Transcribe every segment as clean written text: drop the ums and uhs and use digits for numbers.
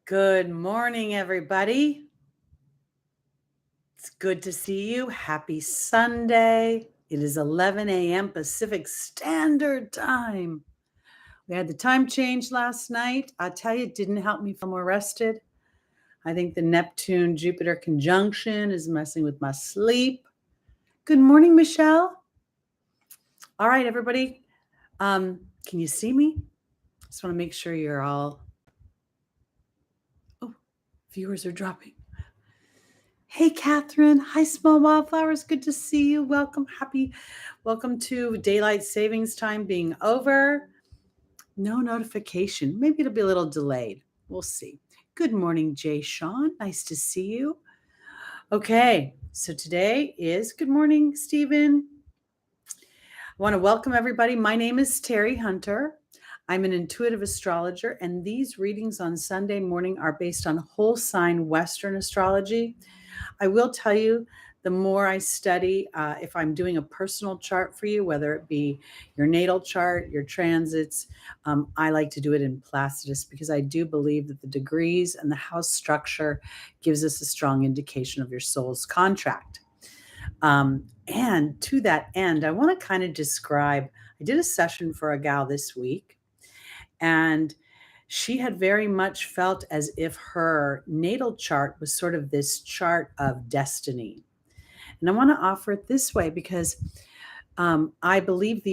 Good morning, everybody. It's good to see you. Happy Sunday. It is 11 a.m. Pacific Standard Time. We had the time change last night. I tell you, it didn't help me feel more rested. I think the Neptune-Jupiter conjunction is messing with my sleep. Good morning, Michelle. All right, everybody. Can you see me? Just want to make sure you're all... Oh, viewers are dropping. Hey, Catherine. Hi, Small Wildflowers. Good to see you. Welcome. Welcome to daylight savings time being over. No notification. Maybe it'll be a little delayed. We'll see. Good morning, Jay Sean. Nice to see you. Okay, so today is good morning, Stephen. I want to welcome everybody. My name is Teri Hunter. I'm an intuitive astrologer, and these readings on Sunday morning are based on whole sign Western astrology. I will tell you, the more I study, if I'm doing a personal chart for you, whether it be your natal chart, your transits, I like to do it in Placidus because I do believe that the degrees and the house structure gives us a strong indication of your soul's contract. And to that end, I want to kind of describe, I did a session for a gal this week, and she had very much felt as if her natal chart was sort of this chart of destiny. And I want to offer it this way because I believe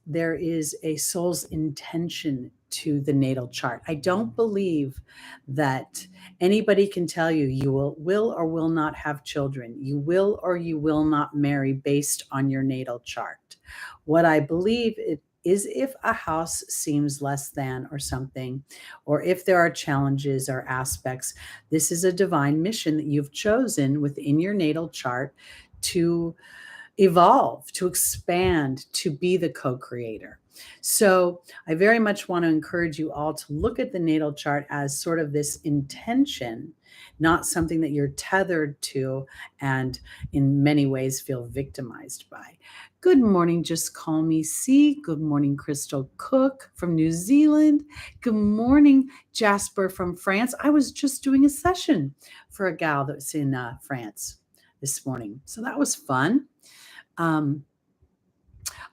there is a soul's intention to the natal chart. I don't believe that anybody can tell you you will or will not have children. You will or you will not marry based on your natal chart. What I believe is if a house seems less than or something, or if there are challenges or aspects, this is a divine mission that you've chosen within your natal chart to evolve, to expand, to be the co-creator. So I very much want to encourage you all to look at the natal chart as sort of this intention, not something that you're tethered to and in many ways feel victimized by. Good morning, Just Call Me C. Good morning, Crystal Cook from New Zealand. Good morning, Jasper from France. I was just doing a session for a gal that's in France this morning. So that was fun.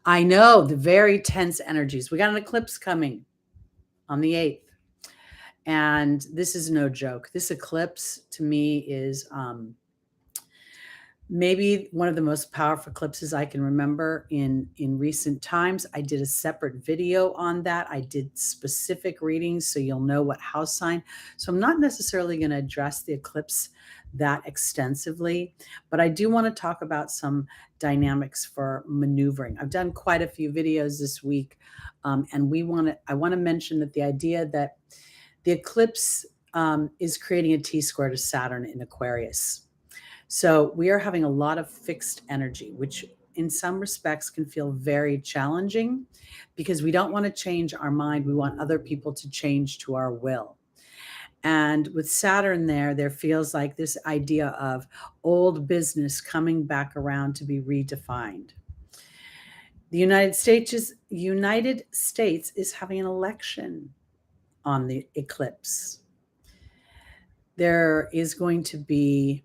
I know the very tense energies. We got an eclipse coming on the 8th. And this is no joke. This eclipse to me is maybe one of the most powerful eclipses I can remember in recent times. I did a separate video on that. I did specific readings so you'll know what house sign. So I'm not necessarily going to address the eclipse that extensively, but I do want to talk about some dynamics for maneuvering. I've done quite a few videos this week, and I want to mention that the idea that the eclipse is creating a T-square to Saturn in Aquarius. So we are having a lot of fixed energy, which in some respects can feel very challenging because we don't want to change our mind. We want other people to change to our will. And with Saturn there feels like this idea of old business coming back around to be redefined. The United States is having an election on the eclipse. There is going to be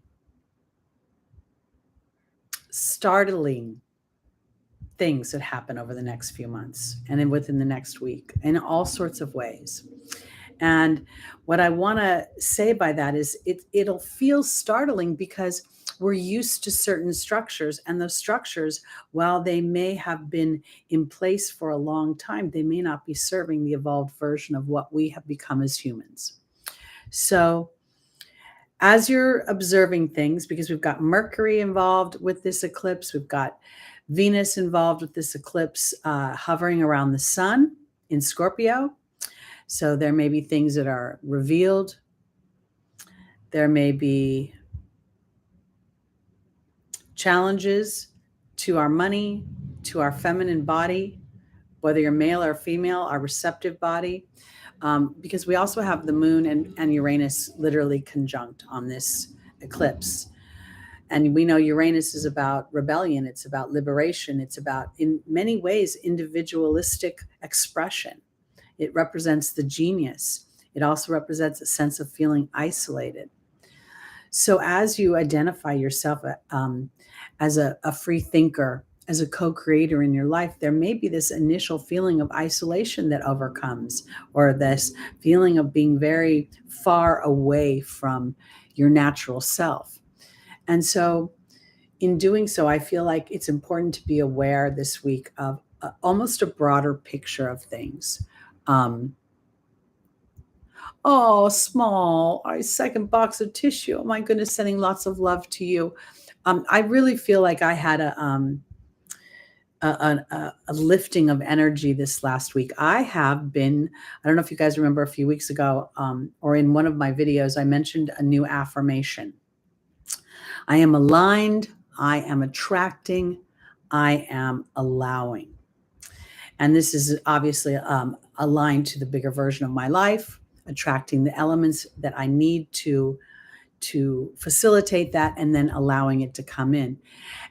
startling things that happen over the next few months and then within the next week in all sorts of ways. And what I want to say by that is it'll feel startling because we're used to certain structures, and those structures, while they may have been in place for a long time, they may not be serving the evolved version of what we have become as humans. So as you're observing things, because we've got Mercury involved with this eclipse, we've got Venus involved with this eclipse, hovering around the sun in Scorpio. So there may be things that are revealed. There may be challenges to our money, to our feminine body, whether you're male or female, our receptive body. Because we also have the moon and Uranus literally conjunct on this eclipse. And we know Uranus is about rebellion. It's about liberation. It's about, in many ways, individualistic expression. It represents the genius. It also represents a sense of feeling isolated. So as you identify yourself as a free thinker, as a co-creator in your life, there may be this initial feeling of isolation that overcomes, or this feeling of being very far away from your natural self. And so in doing so, I feel like it's important to be aware this week of almost a broader picture of things. Oh, small, our second box of tissue. Oh my goodness, sending lots of love to you. I really feel like I had a lifting of energy this last week. I don't know if you guys remember a few weeks ago, or in one of my videos, I mentioned a new affirmation. I am aligned, I am attracting, I am allowing. And this is obviously aligned to the bigger version of my life, attracting the elements that I need to facilitate that, and then allowing it to come in.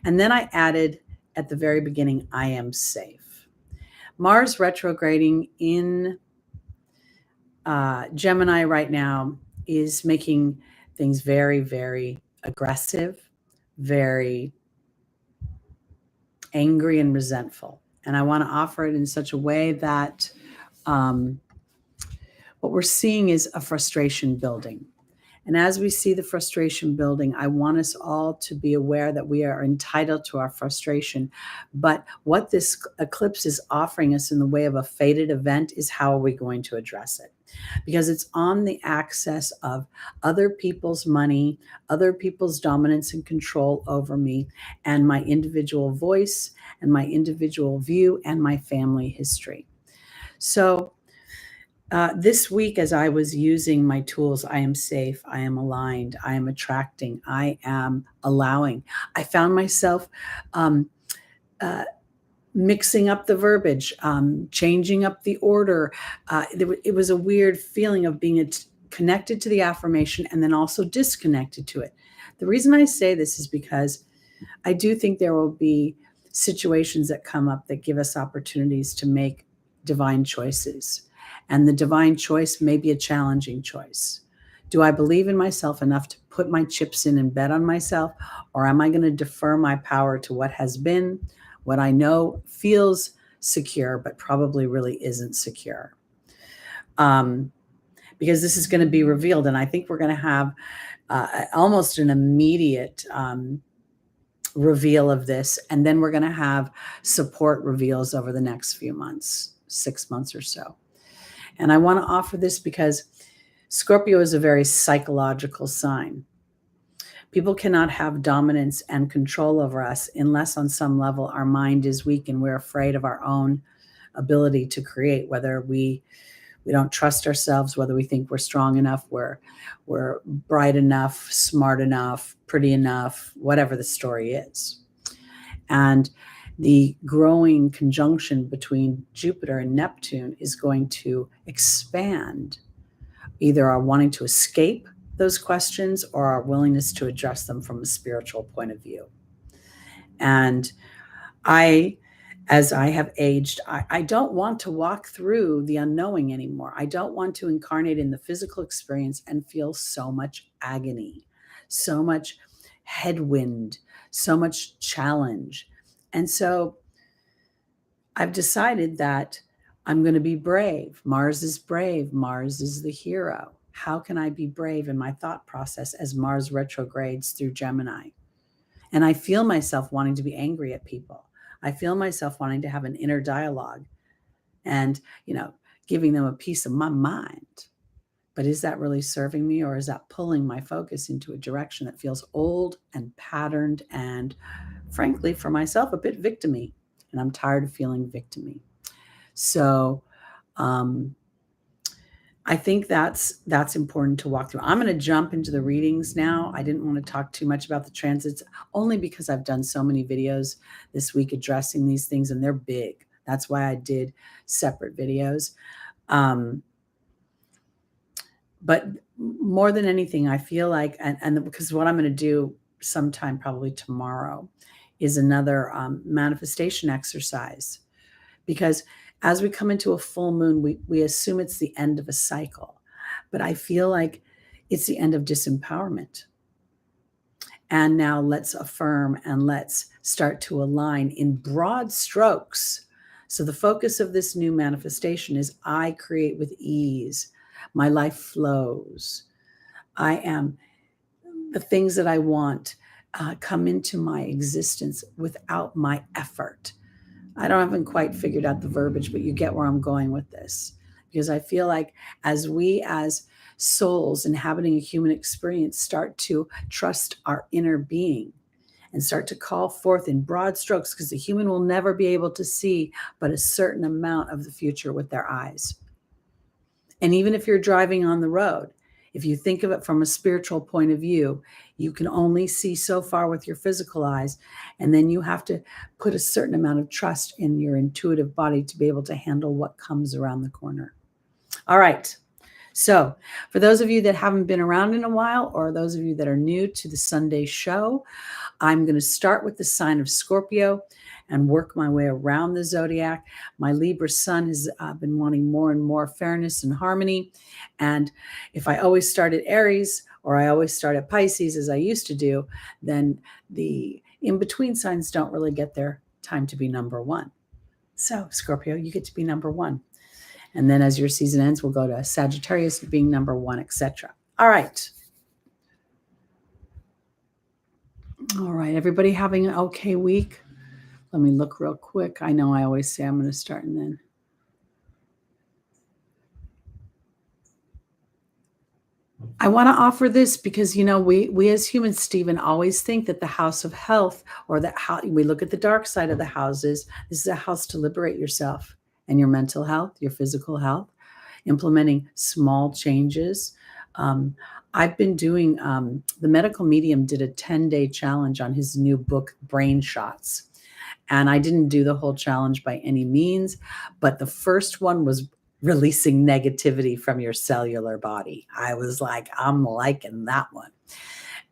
And then I added at the very beginning, I am safe. Mars retrograding in Gemini right now is making things very, very aggressive, very angry and resentful. And I want to offer it in such a way that what we're seeing is a frustration building. And as we see the frustration building, I want us all to be aware that we are entitled to our frustration. But what this eclipse is offering us in the way of a fated event is how are we going to address it? Because it's on the axis of other people's money, other people's dominance and control over me, and my individual voice, and my individual view, and my family history. So this week, as I was using my tools, I am safe, I am aligned, I am attracting, I am allowing, I found myself mixing up the verbiage, changing up the order. It was a weird feeling of being connected to the affirmation and then also disconnected to it. The reason I say this is because I do think there will be situations that come up that give us opportunities to make divine choices. And the divine choice may be a challenging choice. Do I believe in myself enough to put my chips in and bet on myself? Or am I going to defer my power to what has been, what I know feels secure, but probably really isn't secure? Because this is going to be revealed. And I think we're going to have almost an immediate reveal of this. And then we're going to have support reveals over the next few months, 6 months or so. And I want to offer this because Scorpio is a very psychological sign. People cannot have dominance and control over us unless on some level our mind is weak and we're afraid of our own ability to create, whether we don't trust ourselves, whether we think we're strong enough, we're bright enough, smart enough, pretty enough, whatever the story is. And the growing conjunction between Jupiter and Neptune is going to expand either our wanting to escape those questions or our willingness to address them from a spiritual point of view. And as I have aged, I don't want to walk through the unknowing anymore. I don't want to incarnate in the physical experience and feel so much agony, so much headwind, so much challenge. And so I've decided that I'm going to be brave. Mars is brave. Mars is the hero. How can I be brave in my thought process as Mars retrogrades through Gemini? And I feel myself wanting to be angry at people. I feel myself wanting to have an inner dialogue and, giving them a piece of my mind. But is that really serving me, or is that pulling my focus into a direction that feels old and patterned and, frankly, for myself, a bit victim-y? And I'm tired of feeling victim-y. So I think that's important to walk through. I'm going to jump into the readings now. I didn't want to talk too much about the transits, only because I've done so many videos this week addressing these things, and they're big. That's why I did separate videos. But more than anything, I feel like, and because what I'm going to do sometime probably tomorrow is another manifestation exercise. Because as we come into a full moon, we assume it's the end of a cycle. but I feel like it's the end of disempowerment. And now let's affirm and let's start to align in broad strokes. So the focus of this new manifestation is I create with ease. My life flows. I am the things that I want come into my existence without my effort. I haven't quite figured out the verbiage, but you get where I'm going with this. Because I feel like as we as souls inhabiting a human experience start to trust our inner being and start to call forth in broad strokes, because the human will never be able to see but a certain amount of the future with their eyes. And even if you're driving on the road, if you think of it from a spiritual point of view, you can only see so far with your physical eyes. And then you have to put a certain amount of trust in your intuitive body to be able to handle what comes around the corner. All right. So for those of you that haven't been around in a while, or those of you that are new to the Sunday show, I'm going to start with the sign of Scorpio and work my way around the zodiac. My Libra sun has been wanting more and more fairness and harmony. And if I always start at Aries or I always start at Pisces, as I used to do, then the in-between signs don't really get their time to be number one. So Scorpio, you get to be number one. And then as your season ends, we'll go to Sagittarius being number one, etc. All right. All right. Everybody having an okay week? Let me look real quick. I know I always say I'm going to start and then. I want to offer this because, you know, we as humans, Stephen, always think that the house of health, or that how we look at the dark side of the houses, this is a house to liberate yourself and your mental health, your physical health, implementing small changes. I've been doing, the medical medium did a 10-day challenge on his new book, Brain Shots. And I didn't do the whole challenge by any means, but the first one was releasing negativity from your cellular body. I was like, I'm liking that one.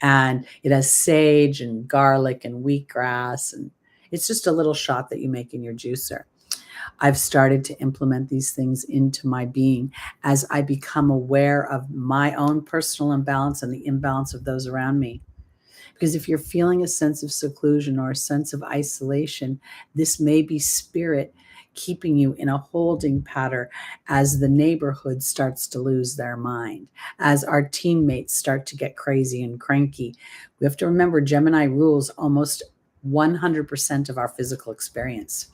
And it has sage and garlic and wheatgrass. And it's just a little shot that you make in your juicer. I've started to implement these things into my being as I become aware of my own personal imbalance and the imbalance of those around me. Because if you're feeling a sense of seclusion or a sense of isolation, this may be spirit keeping you in a holding pattern as the neighborhood starts to lose their mind, as our teammates start to get crazy and cranky. We have to remember Gemini rules almost 100% of our physical experience.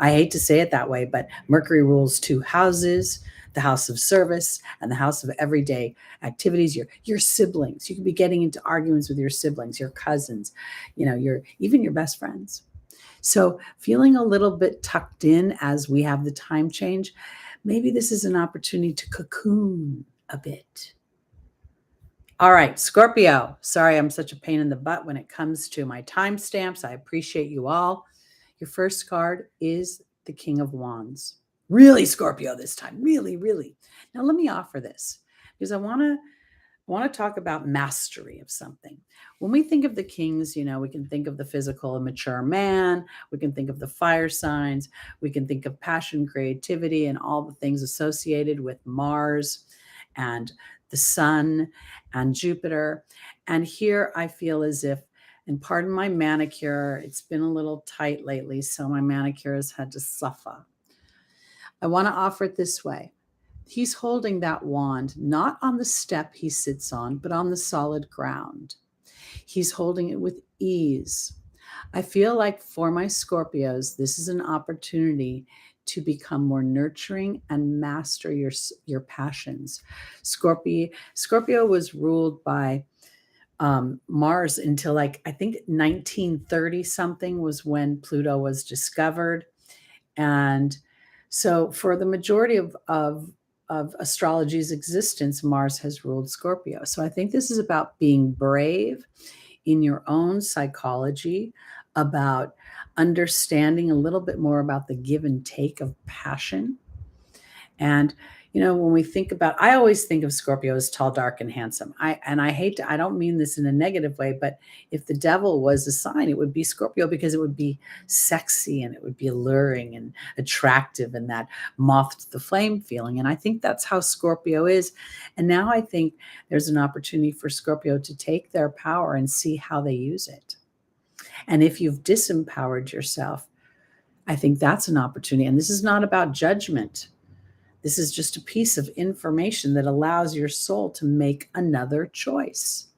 I hate to say it that way, but Mercury rules 2 houses, the house of service and the house of everyday activities. Your siblings, you can be getting into arguments with your siblings, your cousins, you know, even your best friends. So feeling a little bit tucked in as we have the time change, maybe this is an opportunity to cocoon a bit. All right, Scorpio. Sorry, I'm such a pain in the butt when it comes to my timestamps. I appreciate you all. Your first card is the King of Wands. Really, Scorpio, this time. Really, really. Now, let me offer this because I want to talk about mastery of something. When we think of the kings, you know, we can think of the physical and mature man. We can think of the fire signs. We can think of passion, creativity, and all the things associated with Mars and the sun and Jupiter. And here I feel as if, and pardon my manicure, it's been a little tight lately, so my manicure has had to suffer. I want to offer it this way. He's holding that wand, not on the step he sits on, but on the solid ground. He's holding it with ease. I feel like for my Scorpios, this is an opportunity to become more nurturing and master your passions. Scorpio was ruled by Mars until like, I think 1930 something was when Pluto was discovered. And so for the majority of astrology's existence, Mars has ruled Scorpio. So I think this is about being brave in your own psychology, about understanding a little bit more about the give and take of passion. And, When we think about, I always think of Scorpio as tall, dark, and handsome. I don't mean this in a negative way, but if the devil was a sign, it would be Scorpio, because it would be sexy and it would be alluring and attractive, and that moth to the flame feeling. And I think that's how Scorpio is. And now I think there's an opportunity for Scorpio to take their power and see how they use it. And if you've disempowered yourself, I think that's an opportunity. And this is not about judgment. This is just a piece of information that allows your soul to make another choice.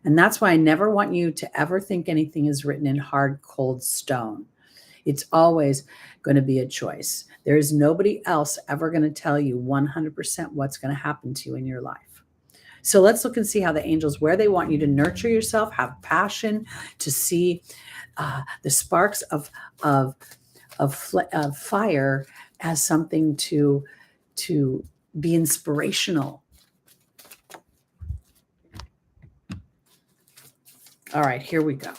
And that's why I never want you to ever think anything is written in hard, cold stone. It's always going to be a choice. There is nobody else ever going to tell you 100% what's going to happen to you in your life. So let's look and see how the angels, where they want you to nurture yourself, have passion, to see the sparks of fire as something to be inspirational. All right, here we go.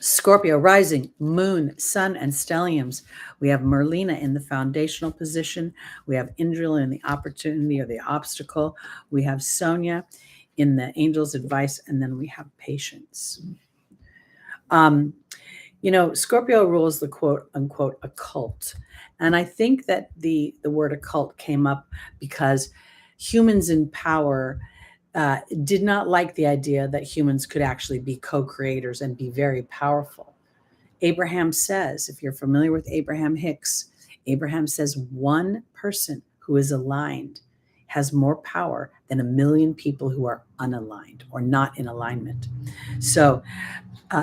Scorpio rising, moon, sun, and stelliums. We have Merlina in the foundational position. We have Indra in the opportunity or the obstacle. We have Sonia in the angel's advice, and then we have patience. Scorpio rules the quote unquote occult. And I think that the word occult came up because humans in power did not like the idea that humans could actually be co-creators and be very powerful. Abraham says, if you're familiar with Abraham Hicks, Abraham says one person who is aligned has more power than 1 million people who are unaligned or not in alignment. So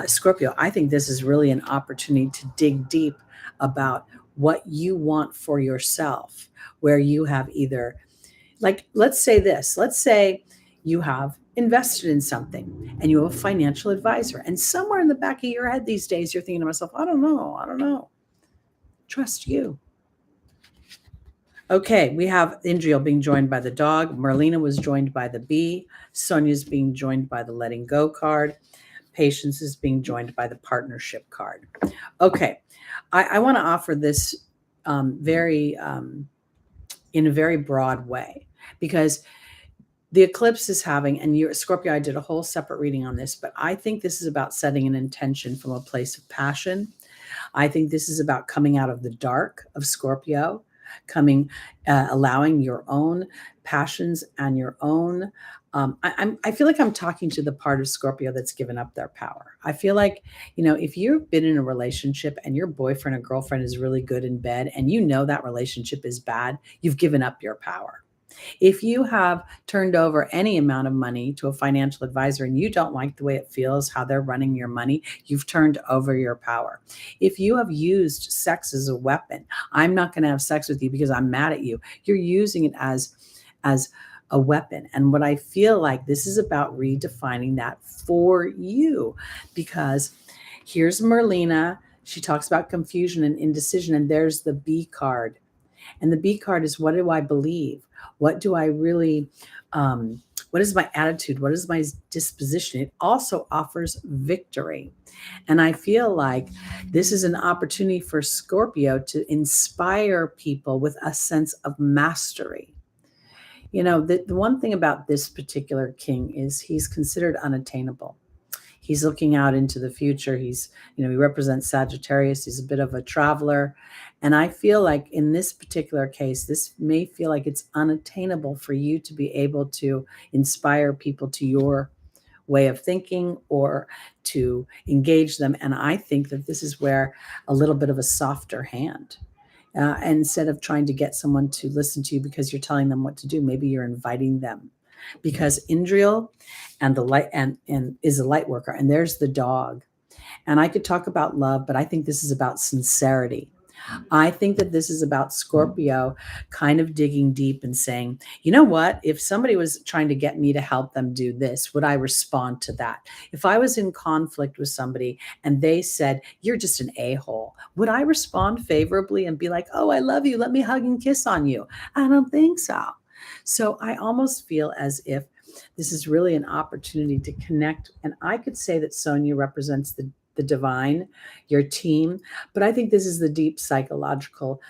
Scorpio, I think this is really an opportunity to dig deep about what you want for yourself, where you have either, let's say you have invested in something and you have a financial advisor, and somewhere in the back of your head these days, you're thinking to myself, I don't know. Trust you. Okay, we have Indriel being joined by the dog. Merlina was joined by the bee. Sonia's being joined by the letting go card. Patience is being joined by the partnership card. Okay, I want to offer this in a very broad way, because the eclipse is having, and Scorpio, I did a whole separate reading on this, but I think this is about setting an intention from a place of passion. I think this is about coming out of the dark of Scorpio, allowing your own passions and your own. I feel like I'm talking to the part of Scorpio that's given up their power. I feel like, if you've been in a relationship and your boyfriend or girlfriend is really good in bed and that relationship is bad, you've given up your power. If you have turned over any amount of money to a financial advisor and you don't like the way it feels, how they're running your money, you've turned over your power. If you have used sex as a weapon, I'm not going to have sex with you because I'm mad at you. You're using it as a weapon. And what I feel like this is about redefining that for you, because here's Merlina. She talks about confusion and indecision, and there's the B card. And the B card is, what do I believe? What do I really, what is my attitude? What is my disposition? It also offers victory. And I feel like this is an opportunity for Scorpio to inspire people with a sense of mastery. The one thing about this particular king is he's considered unattainable. He's looking out into the future. He represents Sagittarius. He's a bit of a traveler. And I feel like in this particular case, this may feel like it's unattainable for you to be able to inspire people to your way of thinking or to engage them. And I think that this is where a little bit of a softer hand. Instead of trying to get someone to listen to you because you're telling them what to do, maybe you're inviting them. Because Indriel and the light and is a light worker, and there's the dog. And I could talk about love, but I think this is about sincerity. I think that this is about Scorpio kind of digging deep and saying, you know what? If somebody was trying to get me to help them do this, would I respond to that? If I was in conflict with somebody and they said, you're just an a-hole, would I respond favorably and be like, oh, I love you, let me hug and kiss on you? I don't think so. So I almost feel as if this is really an opportunity to connect. And I could say that Sonia represents the divine, your team. But I think this is the deep psychological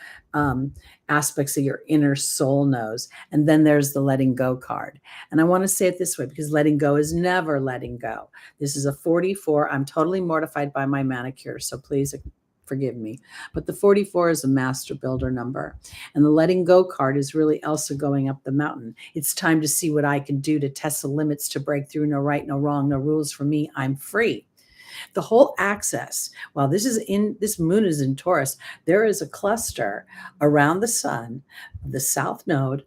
aspects that your inner soul knows. And then there's the letting go card. And I want to say it this way, because letting go is never letting go. This is a 44. I'm totally mortified by my manicure, so please forgive me. But the 44 is a master builder number. And the letting go card is really Elsa going up the mountain. It's time to see what I can do to test the limits, to break through. No right, no wrong, no rules for me. I'm free. The whole axis, while this moon is in Taurus, there is a cluster around the sun, the south node.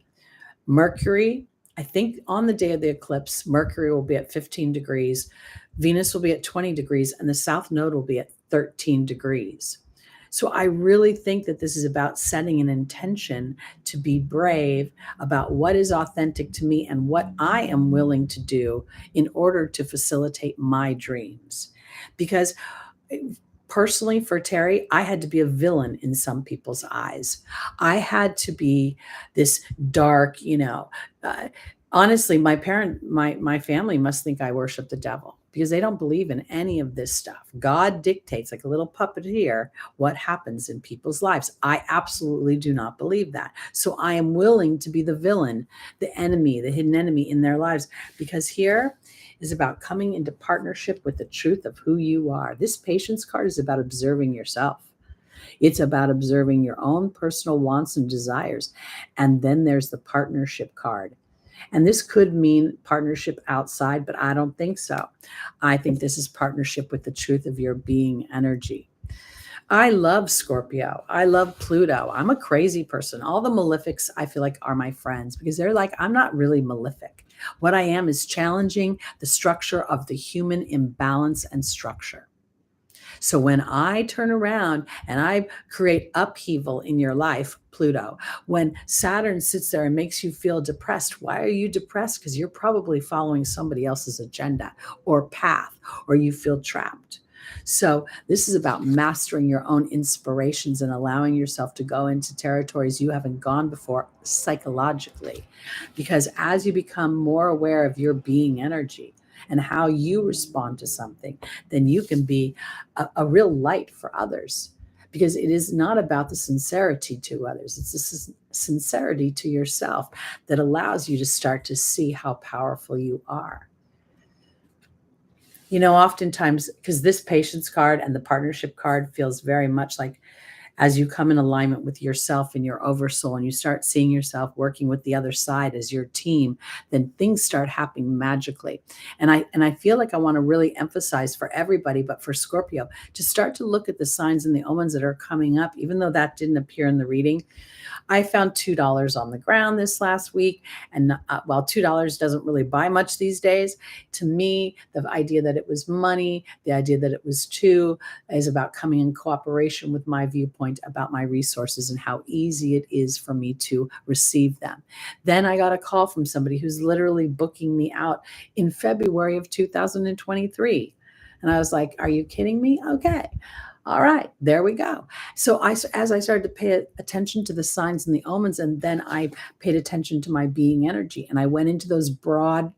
Mercury, I think on the day of the eclipse, Mercury will be at 15 degrees, Venus will be at 20 degrees, and the south node will be at 13 degrees. So I really think that this is about setting an intention to be brave about what is authentic to me and what I am willing to do in order to facilitate my dreams. Because personally, for Teri, I had to be a villain in some people's eyes. I had to be this dark, honestly, my family must think I worship the devil, because they don't believe in any of this stuff. God dictates, like a little puppeteer, what happens in people's lives. I absolutely do not believe that. So I am willing to be the villain, the enemy, the hidden enemy in their lives, because here is about coming into partnership with the truth of who you are. This patience card is about observing yourself. It's about observing your own personal wants and desires. And then there's the partnership card. And this could mean partnership outside, but I don't think so. I think this is partnership with the truth of your being energy. I love Scorpio. I love Pluto. I'm a crazy person. All the malefics, I feel like, are my friends, because they're like, I'm not really malefic. What I am is challenging the structure of the human imbalance and structure. So when I turn around and I create upheaval in your life, Pluto, when Saturn sits there and makes you feel depressed, why are you depressed? Because you're probably following somebody else's agenda or path, or you feel trapped. So this is about mastering your own inspirations and allowing yourself to go into territories you haven't gone before psychologically. Because as you become more aware of your being energy and how you respond to something, then you can be a real light for others. Because it is not about the sincerity to others. It's the sincerity to yourself that allows you to start to see how powerful you are. Oftentimes, because this patience card and the partnership card feels very much like, as you come in alignment with yourself and your oversoul, and you start seeing yourself working with the other side as your team, then things start happening magically. And I feel like I want to really emphasize for everybody, but for Scorpio, to start to look at the signs and the omens that are coming up, even though that didn't appear in the reading. I found $2 on the ground this last week. And while $2 doesn't really buy much these days, to me, the idea that it was money, the idea that it was two, is about coming in cooperation with my viewpoint about my resources and how easy it is for me to receive them. Then I got a call from somebody who's literally booking me out in February of 2023. And I was like, are you kidding me? Okay. All right, there we go. So as I started to pay attention to the signs and the omens, and then I paid attention to my being energy, and I went into those broad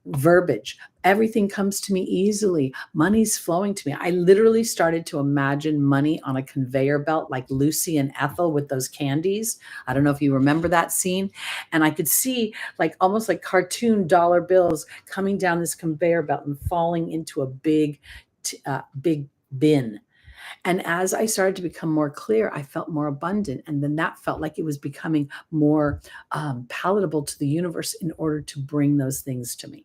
verbiage. Everything comes to me easily. Money's flowing to me. I literally started to imagine money on a conveyor belt, like Lucy and Ethel with those candies. I don't know if you remember that scene. And I could see almost like cartoon dollar bills coming down this conveyor belt and falling into a big bin. And as I started to become more clear, I felt more abundant. And then that felt like it was becoming more palatable to the universe in order to bring those things to me.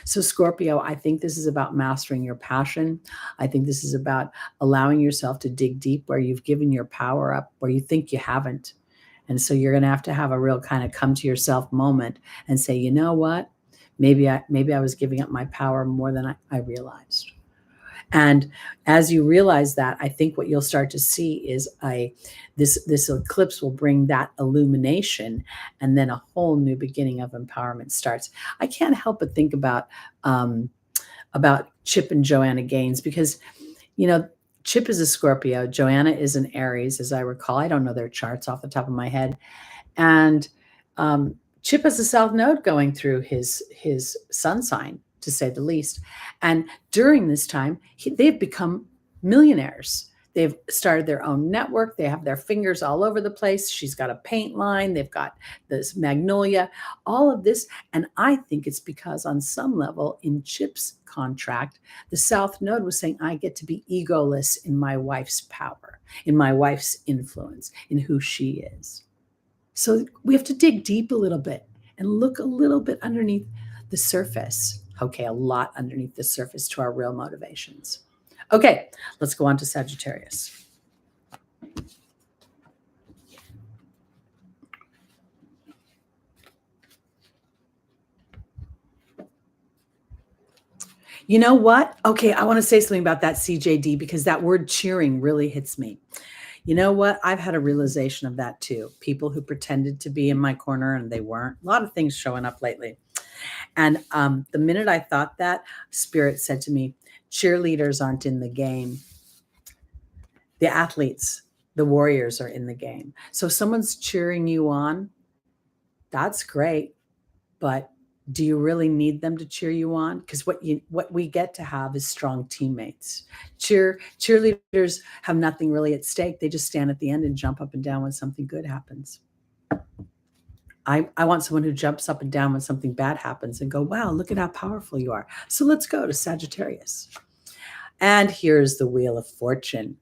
So Scorpio, I think this is about mastering your passion. I think this is about allowing yourself to dig deep where you've given your power up, where you think you haven't. And so you're going to have a real kind of come to yourself moment and say, you know what? Maybe I was giving up my power more than I realized. And as you realize that, I think what you'll start to see is this eclipse will bring that illumination, and then a whole new beginning of empowerment starts. I can't help but think about Chip and Joanna Gaines, because, Chip is a Scorpio, Joanna is an Aries, as I recall. I don't know their charts off the top of my head. And Chip has a South Node going through his sun sign, to say the least. And during this time, they've become millionaires. They've started their own network. They have their fingers all over the place. She's got a paint line. They've got this magnolia, all of this. And I think it's because on some level in Chip's contract, the South Node was saying, I get to be egoless in my wife's power, in my wife's influence, in who she is. So we have to dig deep a little bit and look a little bit underneath the surface. Okay, a lot underneath the surface to our real motivations. Okay, let's go on to Sagittarius. You know what? Okay, I want to say something about that CJD because that word cheering really hits me. You know what? I've had a realization of that too. People who pretended to be in my corner and they weren't. A lot of things showing up lately. And the minute I thought that, Spirit said to me, cheerleaders aren't in the game. The athletes, the warriors are in the game. So if someone's cheering you on, that's great. But do you really need them to cheer you on? Because what we get to have is strong teammates. Cheerleaders have nothing really at stake. They just stand at the end and jump up and down when something good happens. I want someone who jumps up and down when something bad happens and go, wow, look at how powerful you are. So let's go to Sagittarius. And here's the Wheel of Fortune.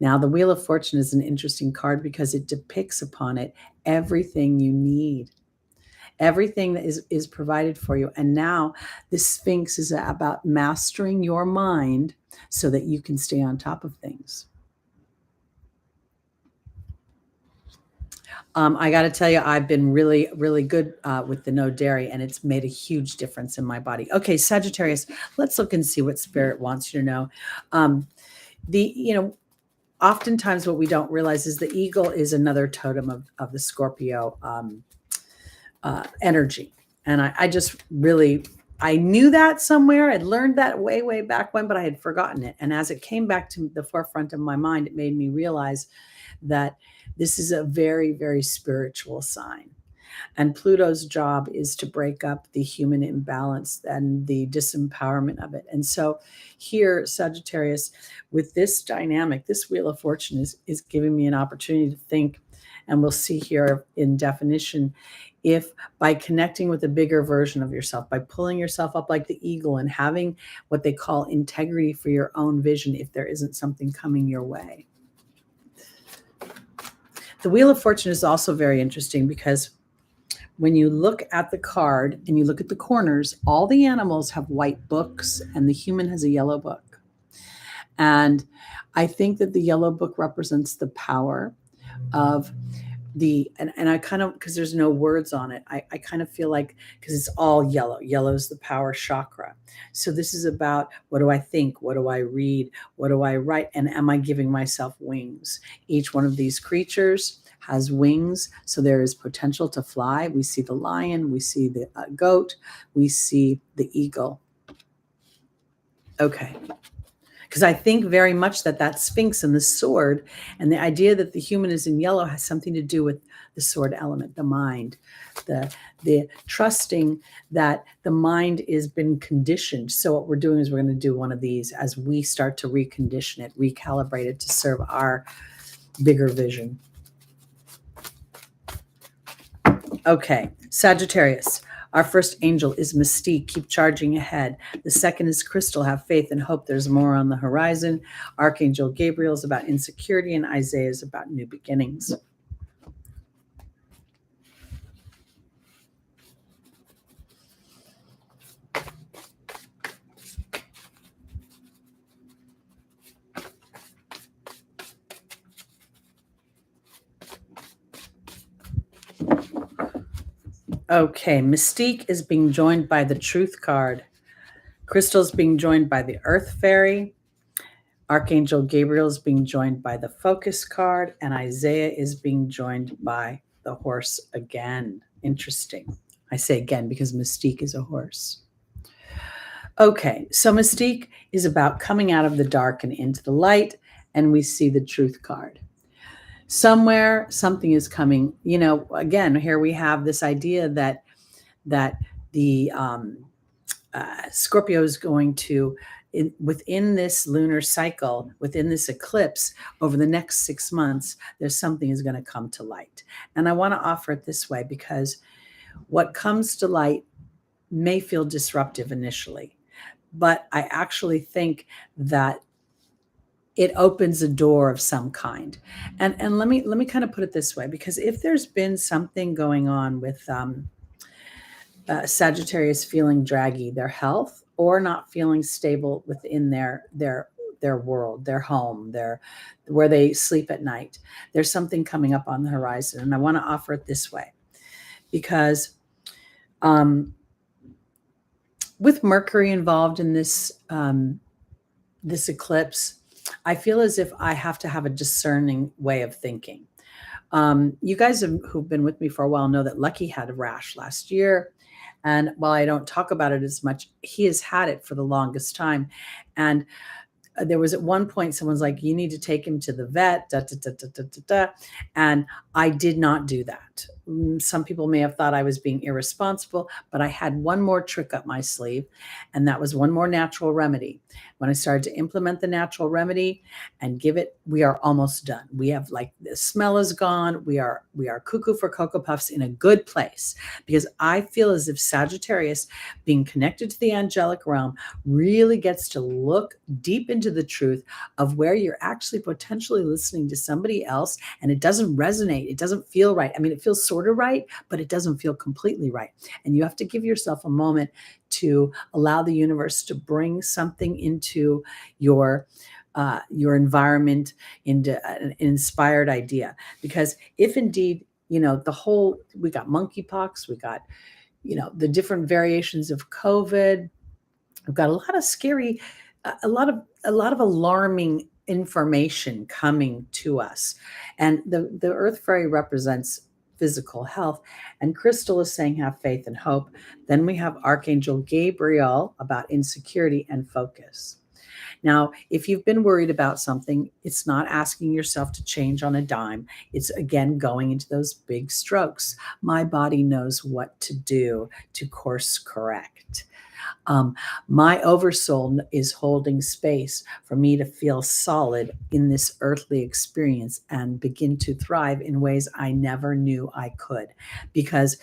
Now, the Wheel of Fortune is an interesting card because it depicts upon it everything you need. Everything that is provided for you. And now the Sphinx is about mastering your mind so that you can stay on top of things. I got to tell you, I've been really, really good with the no dairy, and it's made a huge difference in my body. Okay, Sagittarius, let's look and see what Spirit wants you to know. Oftentimes what we don't realize is the eagle is another totem of the Scorpio energy. And I knew that somewhere. I'd learned that way, way back when, but I had forgotten it. And as it came back to the forefront of my mind, it made me realize that this is a very, very spiritual sign. And Pluto's job is to break up the human imbalance and the disempowerment of it. And so here, Sagittarius, with this dynamic, this Wheel of Fortune is giving me an opportunity to think, and we'll see here in definition, if by connecting with a bigger version of yourself, by pulling yourself up like the eagle and having what they call integrity for your own vision, if there isn't something coming your way. The Wheel of Fortune is also very interesting because when you look at the card and you look at the corners, all the animals have white books and the human has a yellow book. And I think that the yellow book represents the power of and I kind of, because there's no words on it, I kind of feel like, because it's all yellow. Yellow is the power chakra. So this is about, what do I think? What do I read? What do I write? And am I giving myself wings? Each one of these creatures has wings. So there is potential to fly. We see the lion. We see the goat. We see the eagle. Okay. Because I think very much that Sphinx and the sword and the idea that the human is in yellow has something to do with the sword element, the mind, the trusting that the mind has been conditioned. So what we're doing is we're going to do one of these as we start to recondition it, recalibrate it to serve our bigger vision. Okay, Sagittarius. Our first angel is Mystique, keep charging ahead. The second is Crystal, have faith and hope there's more on the horizon. Archangel Gabriel is about insecurity, and Isaiah is about new beginnings. Okay, Mystique is being joined by the Truth card. Crystal's being joined by the Earth Fairy. Archangel Gabriel is being joined by the Focus card. And Isaiah is being joined by the Horse again. Interesting. I say again because Mystique is a horse. Okay, so Mystique is about coming out of the dark and into the light. And we see the Truth card. Somewhere, something is coming. Again, here we have this idea that the Scorpio is going to within this lunar cycle, within this eclipse, over the next 6 months, there's something is going to come to light. And I want to offer it this way because what comes to light may feel disruptive initially, but I actually think that it opens a door of some kind. And let me kind of put it this way, because if there's been something going on with Sagittarius feeling draggy, their health, or not feeling stable within their world, their home, where they sleep at night, there's something coming up on the horizon. And I want to offer it this way because with Mercury involved in this this eclipse, I feel as if I have to have a discerning way of thinking. You guys who've been with me for a while know that Lucky had a rash last year. And while I don't talk about it as much, he has had it for the longest time. And there was at one point, someone's like, you need to take him to the vet, da, da, da, da, da, da, da. And I did not do that. Some people may have thought I was being irresponsible, but I had one more trick up my sleeve, and that was one more natural remedy. When I started to implement the natural remedy and give it, we are almost done. We have, like, the smell is gone. We are cuckoo for Cocoa Puffs in a good place, because I feel as if Sagittarius, being connected to the angelic realm, really gets to look deep into the truth of where you're actually potentially listening to somebody else and it doesn't resonate. It doesn't feel right. I mean, it feels sort of right, but it doesn't feel completely right. And you have to give yourself a moment to allow the universe to bring something into your environment, into an inspired idea. Because if indeed, we got monkeypox, we got, the different variations of COVID, we've got a lot of scary, a lot of alarming information coming to us. And the Earth Fairy represents physical health, and Crystal is saying have faith and hope. Then we have Archangel Gabriel about insecurity and focus. Now, if you've been worried about something, it's not asking yourself to change on a dime. It's, again, going into those big strokes. My body knows what to do to course correct. My oversoul is holding space for me to feel solid in this earthly experience and begin to thrive in ways I never knew I could. Because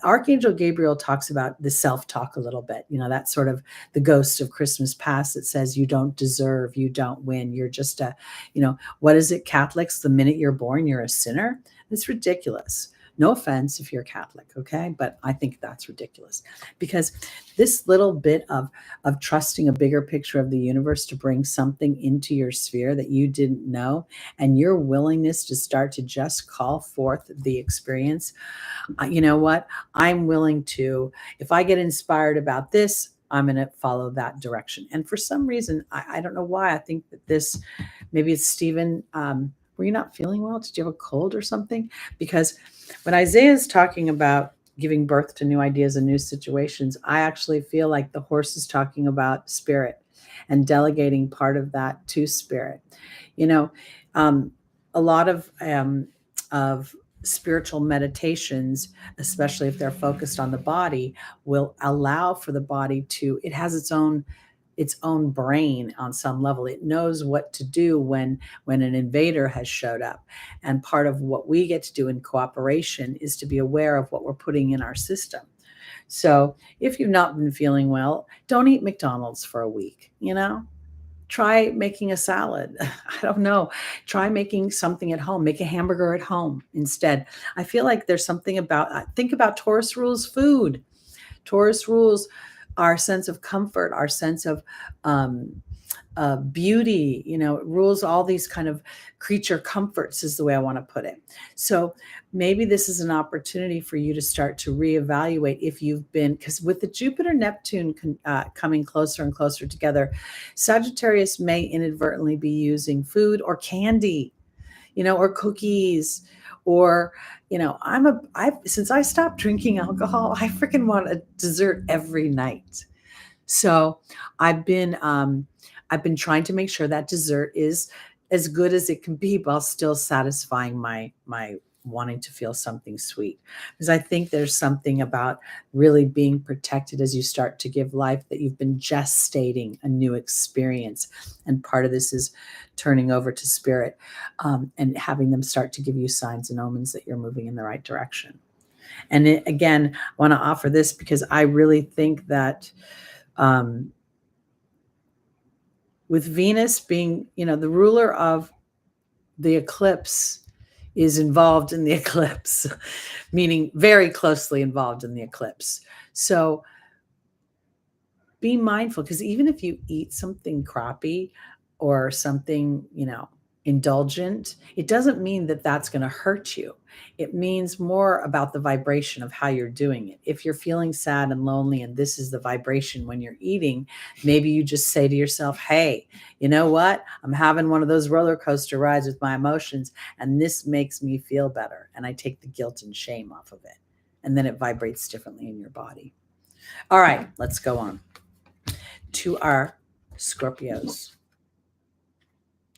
Archangel Gabriel talks about the self-talk a little bit. That's sort of the ghost of Christmas past that says you don't deserve, you don't win, you're just what is it, Catholics? The minute you're born, you're a sinner? It's ridiculous. No offense if you're Catholic, okay? But I think that's ridiculous, because this little bit of trusting a bigger picture of the universe to bring something into your sphere that you didn't know, and your willingness to start to just call forth the experience, you know what? I'm willing to, if I get inspired about this, I'm going to follow that direction. And for some reason, I don't know why, I think that this, maybe it's Stephen, were you not feeling well? Did you have a cold or something? Because when Isaiah is talking about giving birth to new ideas and new situations, I actually feel like the horse is talking about spirit and delegating part of that to spirit. A lot of spiritual meditations, especially if they're focused on the body, will allow for the body to, it has its own brain on some level. It knows what to do when an invader has showed up. And part of what we get to do in cooperation is to be aware of what we're putting in our system. So if you've not been feeling well, don't eat McDonald's for a week, Try making a salad. I don't know. Try making something at home. Make a hamburger at home instead. I feel like there's something about, think about Taurus rules food. Taurus rules our sense of comfort, our sense of beauty, it rules all these kind of creature comforts, is the way I want to put it. So maybe this is an opportunity for you to start to reevaluate if you've been, because with the Jupiter-Neptune coming closer and closer together, Sagittarius may inadvertently be using food or candy, or cookies, or, since I stopped drinking alcohol, I freaking want a dessert every night. So I've been trying to make sure that dessert is as good as it can be while still satisfying my wanting to feel something sweet. Because I think there's something about really being protected as you start to give life, that you've been gestating a new experience. And part of this is turning over to spirit, and having them start to give you signs and omens that you're moving in the right direction. And again, I want to offer this because I really think that with Venus being, the ruler of the eclipse is involved in the eclipse, meaning very closely involved in the eclipse. So be mindful, because even if you eat something crappy or something, indulgent, it doesn't mean that that's going to hurt you. It means more about the vibration of how you're doing it. If you're feeling sad and lonely and this is the vibration when you're eating, maybe you just say to yourself, hey, you know what? I'm having one of those roller coaster rides with my emotions, and this makes me feel better. And I take the guilt and shame off of it. And then it vibrates differently in your body. All right, let's go on to our Scorpios.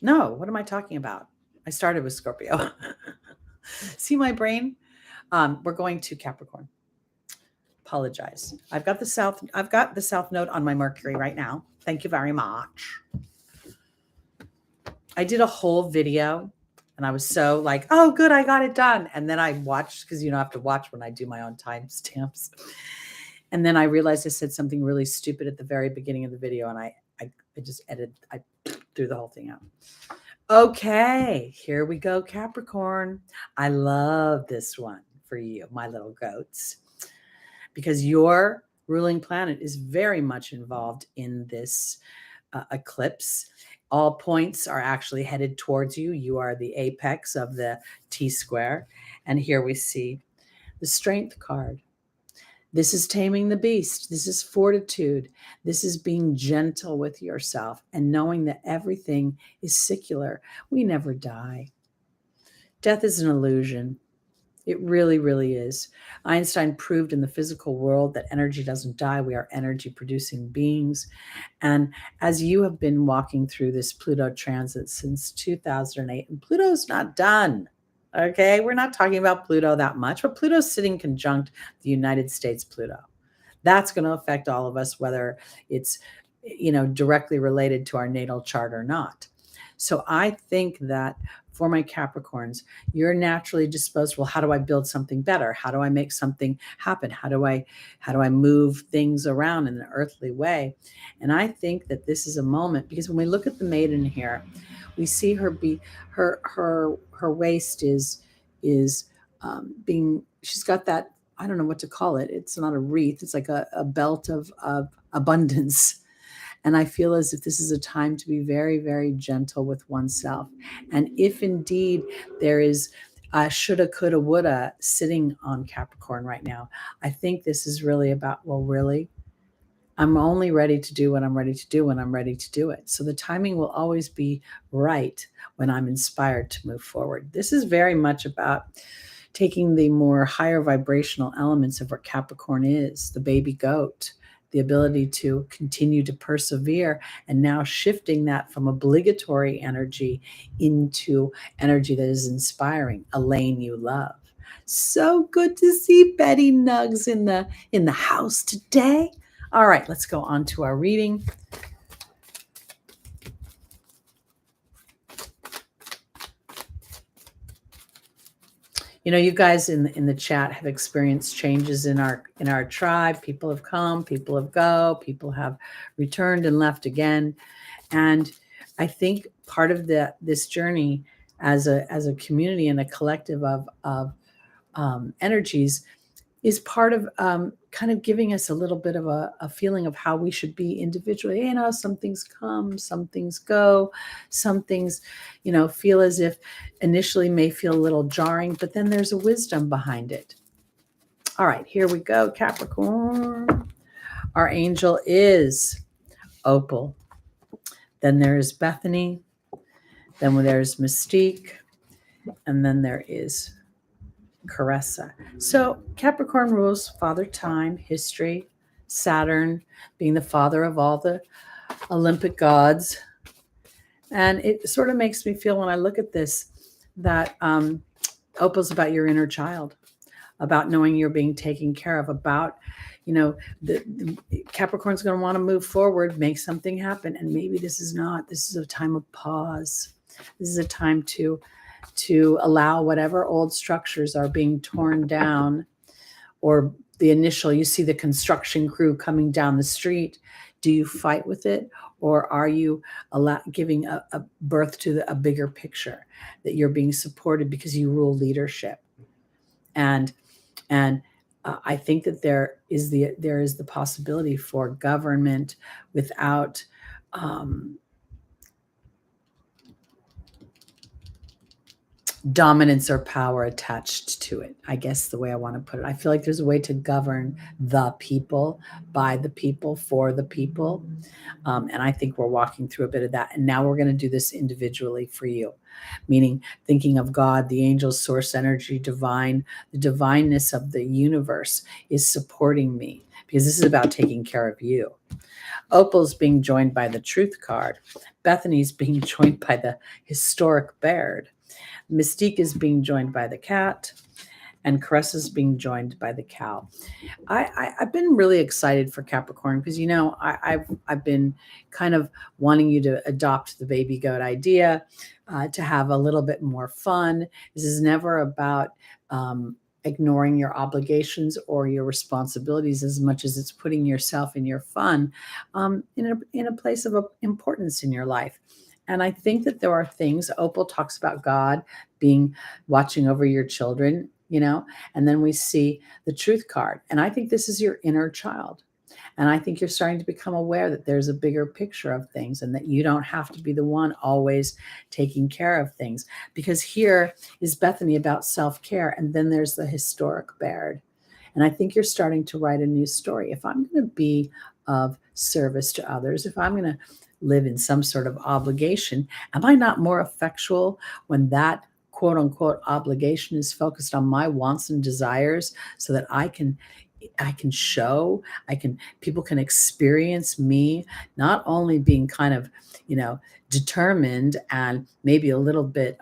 No, what am I talking about? I started with Scorpio. See my brain? We're going to Capricorn. Apologize. I've got the South Node on my Mercury right now. Thank you very much. I did a whole video and I was so like, oh, good, I got it done. And then I watched, because I have to watch when I do my own timestamps. And then I realized I said something really stupid at the very beginning of the video, and I just I threw the whole thing out. Okay, here we go, Capricorn. I love this one for you, my little goats, because your ruling planet is very much involved in this eclipse. All points are actually headed towards you. You are the apex of the T-square. And here we see the Strength card. This is taming the beast. This is fortitude. This is being gentle with yourself and knowing that everything is secular. We never die. Death is an illusion. It really, really is. Einstein proved in the physical world that energy doesn't die. We are energy producing beings. And as you have been walking through this Pluto transit since 2008, and Pluto's not done. Okay, we're not talking about Pluto that much, but Pluto's sitting conjunct the United States Pluto. That's going to affect all of us, whether it's, directly related to our natal chart or not. So I think that for my Capricorns, you're naturally disposed, well, how do I build something better? How do I make something happen? How do I move things around in an earthly way? And I think that this is a moment, because when we look at the maiden here, we see her her waist is being, she's got that, I don't know what to call it. It's not a wreath. It's like a belt of abundance. And I feel as if this is a time to be very, very gentle with oneself. And if indeed there is a shoulda, coulda, woulda sitting on Capricorn right now, I think this is really about, well, really, I'm only ready to do what I'm ready to do when I'm ready to do it. So the timing will always be right when I'm inspired to move forward. This is very much about taking the more higher vibrational elements of what Capricorn is, the baby goat, the ability to continue to persevere, and now shifting that from obligatory energy into energy that is inspiring, a lane you love. So good to see Betty Nugs in the house today. All right, let's go on to our reading. You guys in the chat have experienced changes in our tribe. People have come, people have go, people have returned and left again. And I think part of this journey as a community and a collective of energies is part of kind of giving us a little bit of a feeling of how we should be individually. Some things come, some things go, some things, feel as if initially may feel a little jarring, but then there's a wisdom behind it. All right, here we go, Capricorn. Our angel is Opal. Then there's Bethany. Then there's Mystique. And then there is Caressa. So Capricorn rules Father Time, history, Saturn being the father of all the Olympic gods. And it sort of makes me feel when I look at this that Opal's about your inner child, about knowing you're being taken care of, about, the Capricorn's going to want to move forward, make something happen. And maybe this is a time of pause. This is a time to allow whatever old structures are being torn down, or you see the construction crew coming down the street. Do you fight with it, or are you giving a birth to a bigger picture, that you're being supported because you rule leadership? And I think that there is the possibility for government without dominance or power attached to it. I guess the way I want to put it. I feel like there's a way to govern the people, by the people, for the people. And I think we're walking through a bit of that. And now we're going to do this individually for you, meaning thinking of God, the angels, source energy, divine, the divineness of the universe is supporting me, because this is about taking care of you. Opal's being joined by the truth card. Bethany's being joined by the historic bird. Mystique is being joined by the cat, and Caressa's being joined by the cow. I've been really excited for Capricorn because, I've been kind of wanting you to adopt the baby goat idea, to have a little bit more fun. This is never about ignoring your obligations or your responsibilities as much as it's putting yourself and your fun in a place of importance in your life. And I think that there are things, Opal talks about God watching over your children, and then we see the truth card. And I think this is your inner child. And I think you're starting to become aware that there's a bigger picture of things, and that you don't have to be the one always taking care of things. Because here is Bethany about self-care, and then there's the historic Baird. And I think you're starting to write a new story. If I'm going to be of service to others, if I'm going to live in some sort of obligation, am I not more effectual when that quote unquote obligation is focused on my wants and desires, so that I can show, people can experience me not only being kind of, determined and maybe a little bit,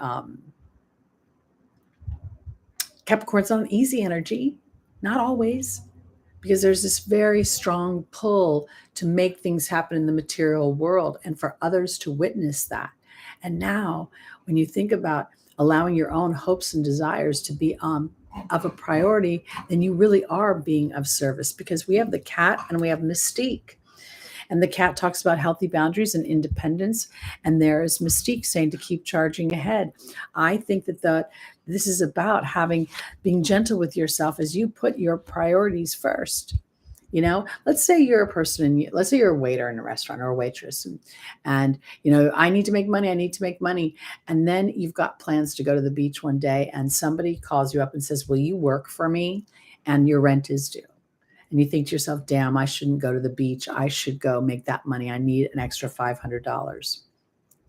Capricorn's on easy energy, not always, because there's this very strong pull to make things happen in the material world and for others to witness that. And now when you think about allowing your own hopes and desires to be of a priority, then you really are being of service, because we have the cat and we have Mystique. And the cat talks about healthy boundaries and independence. And there is Mystique saying to keep charging ahead. I think that this is about being gentle with yourself as you put your priorities first. Let's say you're a person, let's say you're a waiter in a restaurant or a waitress, and I need to make money. And then you've got plans to go to the beach one day, and somebody calls you up and says, will you work for me? And your rent is due. And you think to yourself, damn, I shouldn't go to the beach. I should go make that money. I need an extra $500.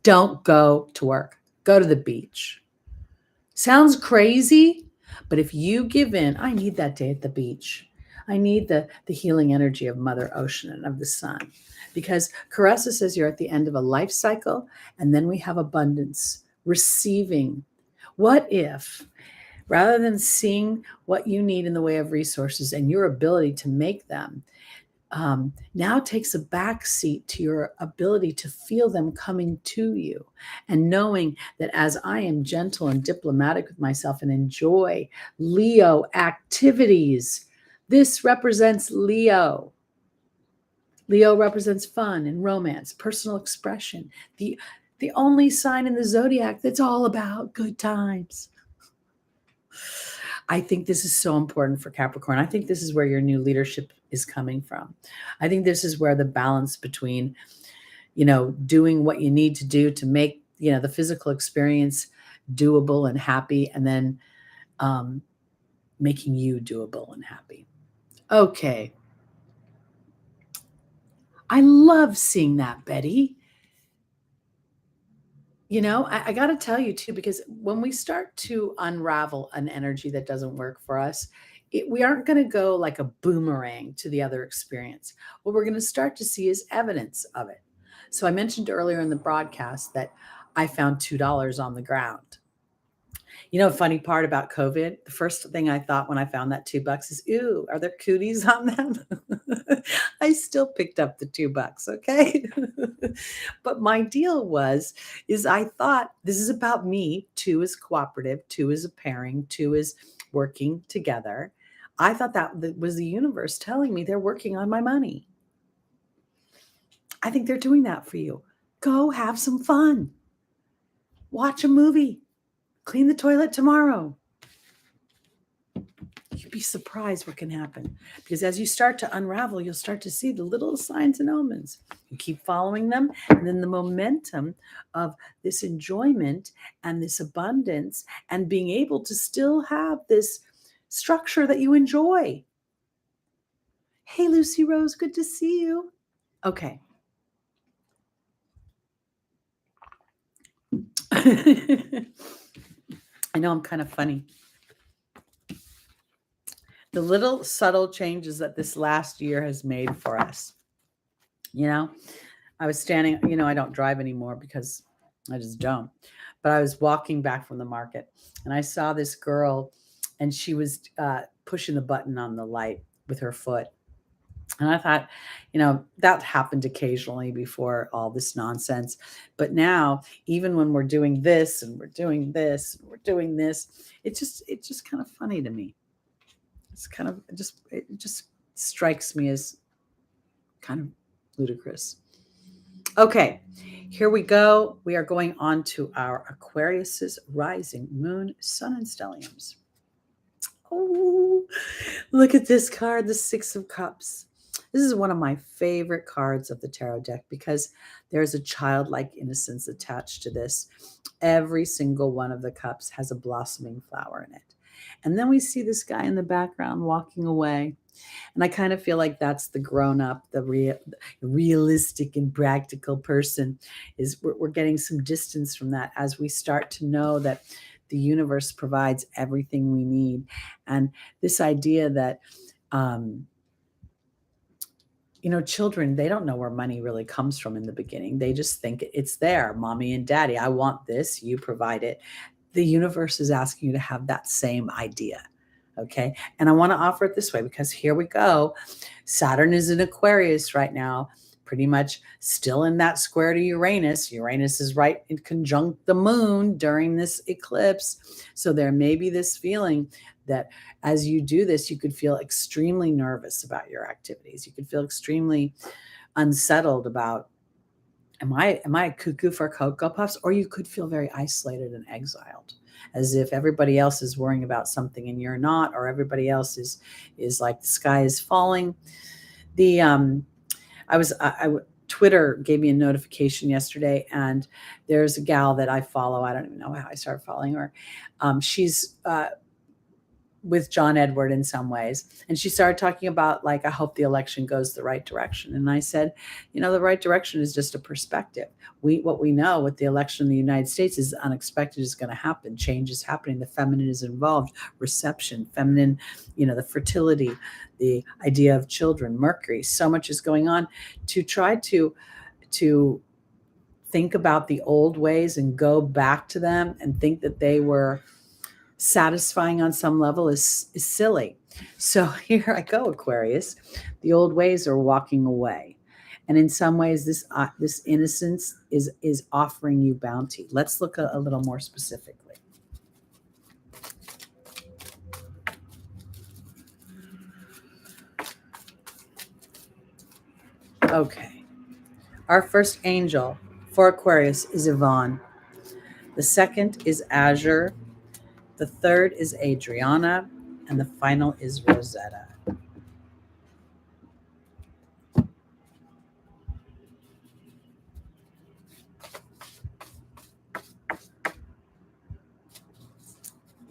Don't go to work. Go to the beach. Sounds crazy, but if you give in, I need that day at the beach. I need the healing energy of Mother Ocean and of the sun. Because Caressa says you're at the end of a life cycle, and then we have abundance, receiving. What if, rather than seeing what you need in the way of resources and your ability to make them, now takes a back seat to your ability to feel them coming to you, and knowing that as I am gentle and diplomatic with myself and enjoy Leo activities, this represents Leo. Leo represents fun and romance, personal expression, the only sign in the zodiac that's all about good times. I think this is so important for Capricorn. I think this is where your new leadership is coming from. I think this is where the balance between, doing what you need to do to make, the physical experience doable and happy, and then making you doable and happy. Okay. I love seeing that, Betty. I got to tell you too, because when we start to unravel an energy that doesn't work for us, we aren't going to go like a boomerang to the other experience. What we're going to start to see is evidence of it. So I mentioned earlier in the broadcast that I found $2 on the ground. You know, funny part about COVID, the first thing I thought when I found that $2 is, ooh, are there cooties on them? I still picked up the $2, okay? But my deal is I thought this is about me. Two is cooperative, two is a pairing, two is working together. I thought that was the universe telling me they're working on my money. I think they're doing that for you. Go have some fun. Watch a movie. Clean the toilet tomorrow. You'd be surprised what can happen. Because as you start to unravel, you'll start to see the little signs and omens. You keep following them, and then the momentum of this enjoyment and this abundance and being able to still have this structure that you enjoy. Hey, Lucy Rose, good to see you. Okay. I know I'm kind of funny. The little subtle changes that this last year has made for us. You know, I was standing, I don't drive anymore because I just don't. But I was walking back from the market and I saw this girl and she was pushing the button on the light with her foot. And I thought, that happened occasionally before all this nonsense. But now, even when we're doing this and we're doing this, and we're doing this, it's just kind of funny to me. It's kind of it just strikes me as kind of ludicrous. Okay, here we go. We are going on to our Aquarius's rising moon, sun, and stelliums. Oh, look at this card, the Six of Cups. This is one of my favorite cards of the tarot deck because there's a childlike innocence attached to this. Every single one of the cups has a blossoming flower in it. And then we see this guy in the background walking away. And I kind of feel like that's the grown-up, the realistic and practical person. We're getting some distance from that as we start to know that the universe provides everything we need. And this idea that, children, they don't know where money really comes from in the beginning. They just think it's there. Mommy and daddy, I want this. You provide it. The universe is asking you to have that same idea. Okay. And I want to offer it this way because here we go. Saturn is in Aquarius right now, pretty much still in that square to Uranus. Uranus is right in conjunct the moon during this eclipse. So there may be this feeling that as you do this, you could feel extremely nervous about your activities. You could feel extremely unsettled about, am I a cuckoo for Cocoa Puffs? Or you could feel very isolated and exiled, as if everybody else is worrying about something and you're not, or everybody else is like the sky is falling. Twitter gave me a notification yesterday, and there's a gal that I follow. I don't even know how I started following her. She's with John Edward in some ways. And she started talking about, like, I hope the election goes the right direction. And I said, the right direction is just a perspective. What we know with the election in the United States is unexpected is going to happen. Change is happening. The feminine is involved. Reception, feminine, the fertility, the idea of children, Mercury. So much is going on to try to think about the old ways and go back to them and think that they were satisfying on some level is silly. So here I go, Aquarius. The old ways are walking away. And in some ways, this innocence is offering you bounty. Let's look a little more specifically. Okay. Our first angel for Aquarius is Yvonne. The second is Azure. The third is Adriana, and the final is Rosetta.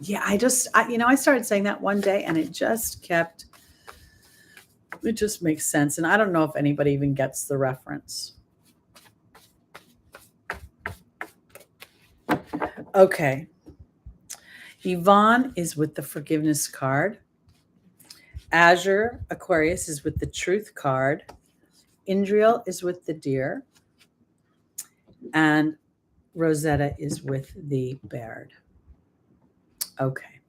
Yeah, I started saying that one day, and it just makes sense. And I don't know if anybody even gets the reference. Okay. Yvonne is with the forgiveness card. Azure, Aquarius, is with the truth card. Indriel is with the deer. And Rosetta is with the Baird. Okay.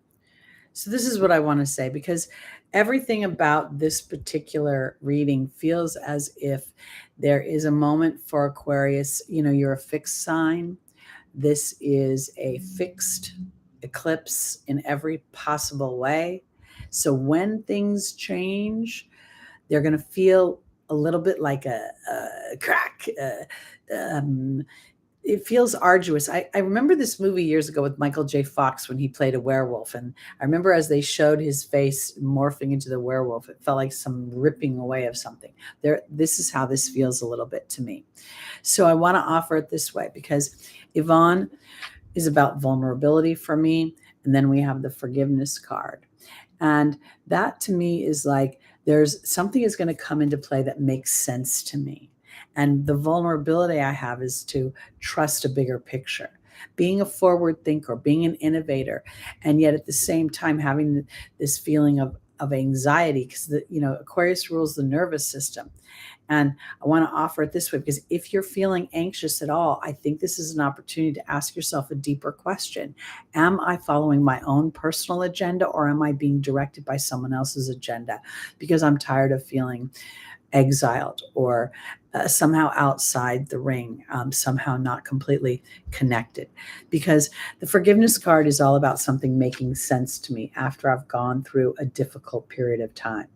So this is what I want to say, because everything about this particular reading feels as if there is a moment for Aquarius. You're a fixed sign. This is a fixed eclipse in every possible way. So when things change, they're going to feel a little bit like a crack. Um, it feels arduous. I remember this movie years ago with Michael J. Fox when he played a werewolf. And I remember as they showed his face morphing into the werewolf, it felt like some ripping away of something. This is how this feels a little bit to me. So I want to offer it this way, because Yvonne is about vulnerability for me. And then we have the forgiveness card. And that to me is like, there's something is going to come into play that makes sense to me. And the vulnerability I have is to trust a bigger picture, being a forward thinker, being an innovator, and yet at the same time having this feeling of anxiety, because Aquarius rules the nervous system. And I want to offer it this way, because if you're feeling anxious at all, I think this is an opportunity to ask yourself a deeper question. Am I following my own personal agenda, or am I being directed by someone else's agenda? Because I'm tired of feeling exiled or somehow outside the ring, somehow not completely connected. Because the forgiveness card is all about something making sense to me after I've gone through a difficult period of time.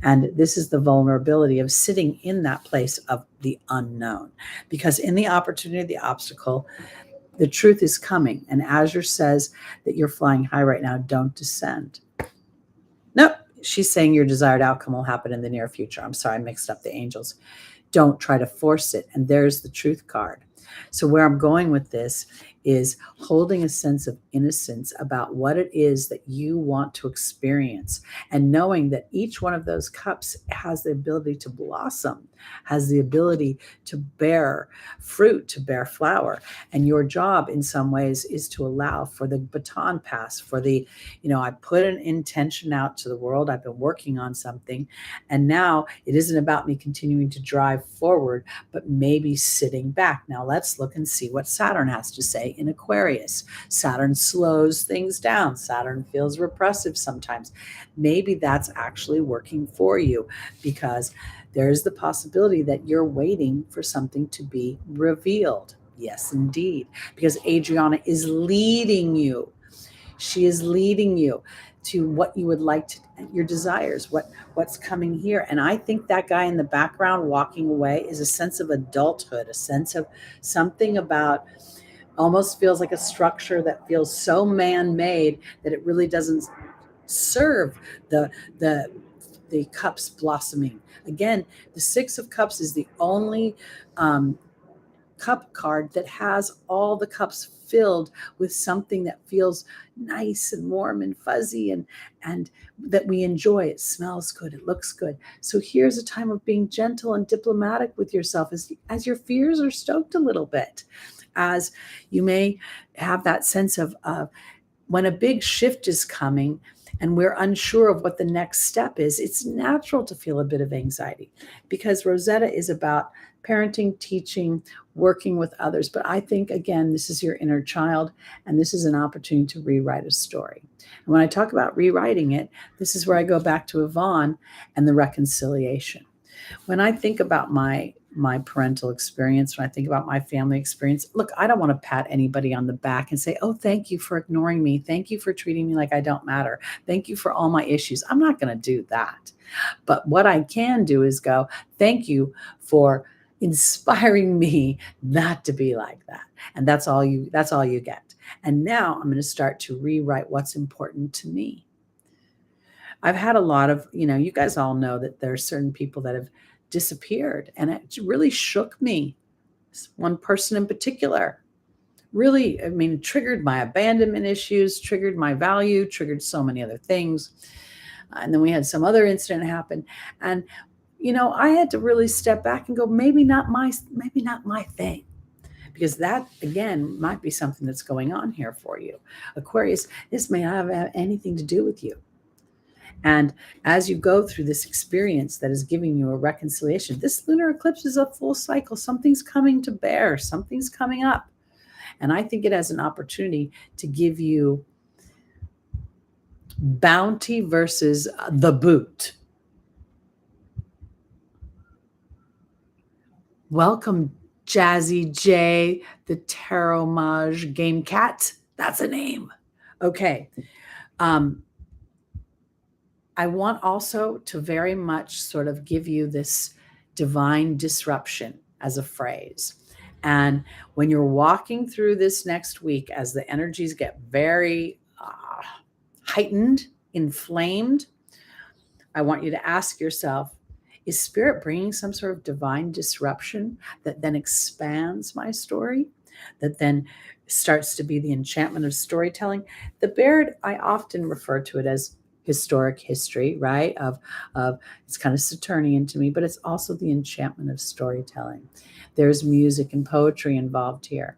And this is the vulnerability of sitting in that place of the unknown. Because in the opportunity, the obstacle, the truth is coming. And Azure says that you're flying high right now. Don't descend. Nope. She's saying your desired outcome will happen in the near future. I'm sorry, I mixed up the angels. Don't try to force it. And there's the truth card. So where I'm going with this is holding a sense of innocence about what it is that you want to experience, and knowing that each one of those cups has the ability to blossom, has the ability to bear fruit, to bear flower. And your job in some ways is to allow for the baton pass, for the, I put an intention out to the world. I've been working on something. And now it isn't about me continuing to drive forward, but maybe sitting back. Now let's look and see what Saturn has to say in Aquarius. Saturn slows things down. Saturn feels repressive sometimes. Maybe that's actually working for you, because there's the possibility that you're waiting for something to be revealed. Yes, indeed. Because Adriana is leading you. She is leading you to what you would like to, your desires, what's coming here. And I think that guy in the background walking away is a sense of adulthood, a sense of something about, almost feels like a structure that feels so man-made that it really doesn't serve the cups blossoming. Again, the Six of Cups is the only cup card that has all the cups filled with something that feels nice and warm and fuzzy, and that we enjoy. It smells good, it looks good. So here's a time of being gentle and diplomatic with yourself as your fears are stoked a little bit, as you may have that sense of when a big shift is coming and we're unsure of what the next step is, it's natural to feel a bit of anxiety, because Rosetta is about parenting, teaching, working with others. But I think, again, this is your inner child, and this is an opportunity to rewrite a story. And when I talk about rewriting it, this is where I go back to Yvonne and the reconciliation. When I think about my parental experience, when I think about my family experience, look, I don't want to pat anybody on the back and say, oh, thank you for ignoring me. Thank you for treating me like I don't matter. Thank you for all my issues. I'm not going to do that. But what I can do is go, thank you for inspiring me not to be like that. And that's all you get. And now I'm going to start to rewrite what's important to me. I've had a lot of, you guys all know that there are certain people that have disappeared, and it really shook me. One person in particular really, triggered my abandonment issues, triggered my value, triggered so many other things. And then we had some other incident happen. And, I had to really step back and go, maybe not my thing. Because that, again, might be something that's going on here for you. Aquarius, this may not have anything to do with you. And as you go through this experience that is giving you a reconciliation, this lunar eclipse is a full cycle. Something's coming to bear. Something's coming up. And I think it has an opportunity to give you Bounty versus the boot. Welcome, Jazzy J, the Tarot Mage Game Cat. That's a name. Okay. I want also to very much sort of give you this divine disruption as a phrase. And when you're walking through this next week, as the energies get very heightened, inflamed, I want you to ask yourself, is Spirit bringing some sort of divine disruption that then expands my story, that then starts to be the enchantment of storytelling? The Baird, I often refer to it as historic history, right? Of it's kind of Saturnian to me, but it's also the enchantment of storytelling. There's music and poetry involved here.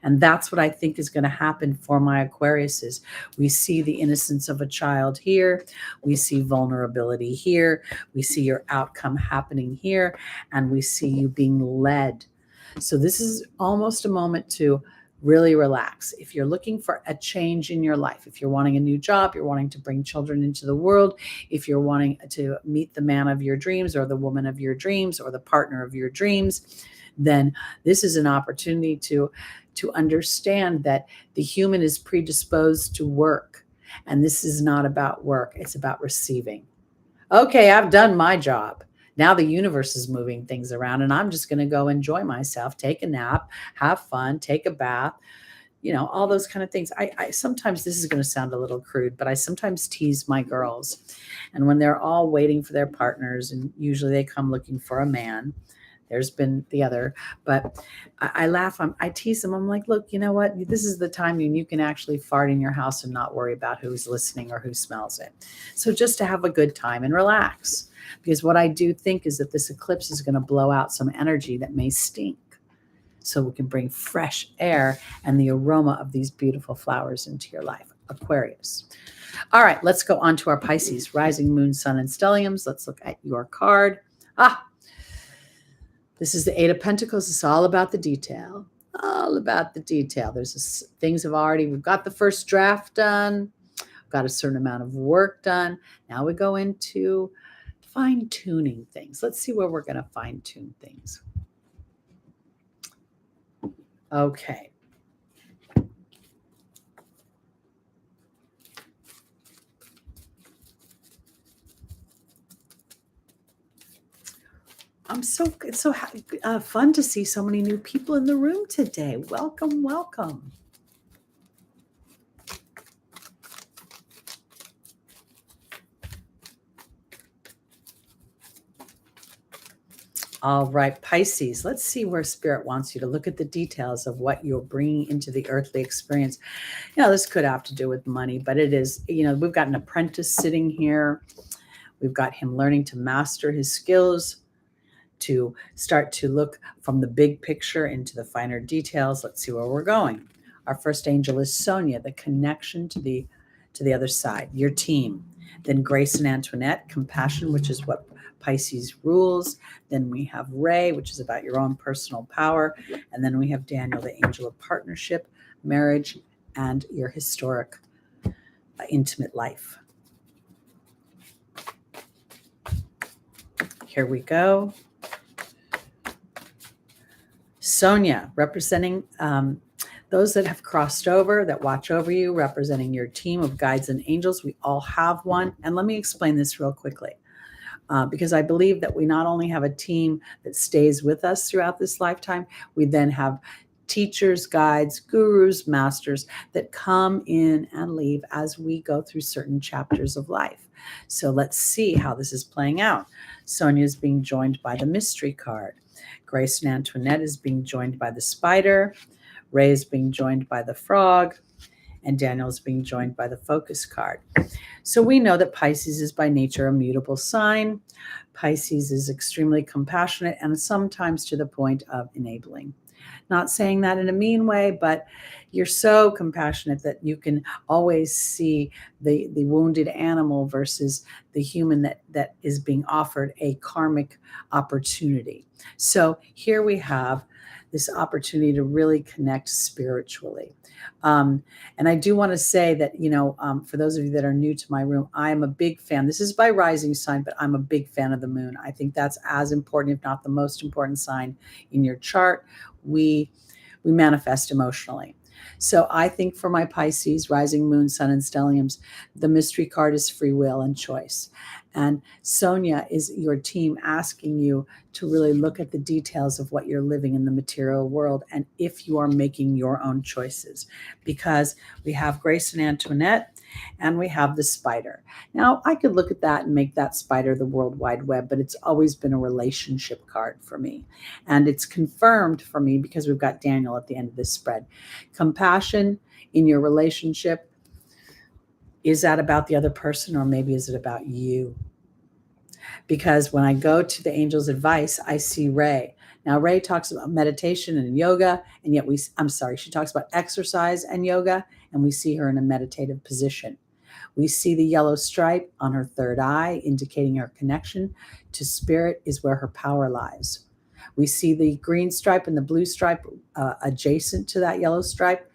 And that's what I think is going to happen for my Aquariuses. We see the innocence of a child here. We see vulnerability here. We see your outcome happening here. And we see you being led. So this is almost a moment to really relax. If you're looking for a change in your life, if you're wanting a new job, you're wanting to bring children into the world, if you're wanting to meet the man of your dreams or the woman of your dreams or the partner of your dreams, then this is an opportunity to understand that the human is predisposed to work. And this is not about work. It's about receiving. Okay, I've done my job. Now the universe is moving things around and I'm just going to go enjoy myself, take a nap, have fun, take a bath, all those kind of things. I sometimes, this is going to sound a little crude, but I sometimes tease my girls. And when they're all waiting for their partners, and usually they come looking for a man, there's been the other, but I laugh. I tease them. I'm like, look, you know what? This is the time when you can actually fart in your house and not worry about who's listening or who smells it. So just to have a good time and relax. Because what I do think is that this eclipse is going to blow out some energy that may stink. So we can bring fresh air and the aroma of these beautiful flowers into your life. Aquarius. All right, let's go on to our Pisces, rising, moon, sun, and stelliums. Let's look at your card. This is the Eight of Pentacles. It's all about the detail. All about the detail. We've got the first draft done. We've got a certain amount of work done. Now we go into fine-tuning things. Let's see where we're going to fine-tune things. Okay. It's so fun to see so many new people in the room today. Welcome, welcome. All right, Pisces, let's see where Spirit wants you to look at the details of what you're bringing into the earthly experience. This could have to do with money, but it is, we've got an apprentice sitting here. We've got him learning to master his skills, to start to look from the big picture into the finer details. Let's see where we're going. Our first angel is Sonia, the connection to the other side, your team. Then Grace and Antoinette, compassion, which is what Pisces rules. Then we have Ray, which is about your own personal power. And then we have Daniel, the angel of partnership, marriage, and your historic intimate life. Here we go. Sonia, representing those that have crossed over, that watch over you, representing your team of guides and angels. We all have one. And let me explain this real quickly, because I believe that we not only have a team that stays with us throughout this lifetime, we then have teachers, guides, gurus, masters that come in and leave as we go through certain chapters of life. So let's see how this is playing out. Sonia is being joined by the mystery card. Grace and Antoinette is being joined by the spider. Ray is being joined by the frog. And Daniel is being joined by the focus card. So we know that Pisces is by nature a mutable sign. Pisces is extremely compassionate and sometimes to the point of enabling. Not saying that in a mean way, but you're so compassionate that you can always see the wounded animal versus the human that is being offered a karmic opportunity. So here we have this opportunity to really connect spiritually. And I do want to say that, for those of you that are new to my room, I am a big fan. This is by rising sign, but I'm a big fan of the moon. I think that's as important, if not the most important sign in your chart. We manifest emotionally. So I think for my Pisces, rising moon, sun, and stelliums, the mystery card is free will and choice. And Sonia is your team asking you to really look at the details of what you're living in the material world and if you are making your own choices. Because we have Grace and Antoinette and we have the spider. Now, I could look at that and make that spider the World Wide Web, but it's always been a relationship card for me. And it's confirmed for me because we've got Daniel at the end of this spread. Compassion in your relationship. Is that about the other person, or maybe is it about you? Because when I go to the angel's advice, I see Ray. Now, Ray talks about meditation and yoga, and yet she talks about exercise and yoga, and we see her in a meditative position. We see the yellow stripe on her third eye, indicating her connection to spirit is where her power lies. We see the green stripe and the blue stripe adjacent to that yellow stripe,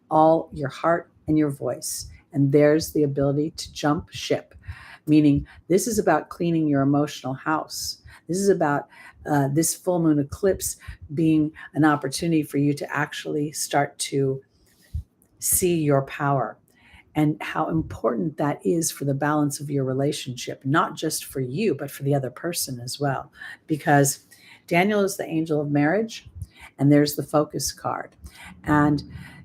all your heart and your voice. And there's the ability to jump ship, meaning this is about cleaning your emotional house. This is about this full moon eclipse being an opportunity for you to actually start to see your power and how important that is for the balance of your relationship, not just for you, but for the other person as well. Because Daniel is the angel of marriage, and there's the focus card. And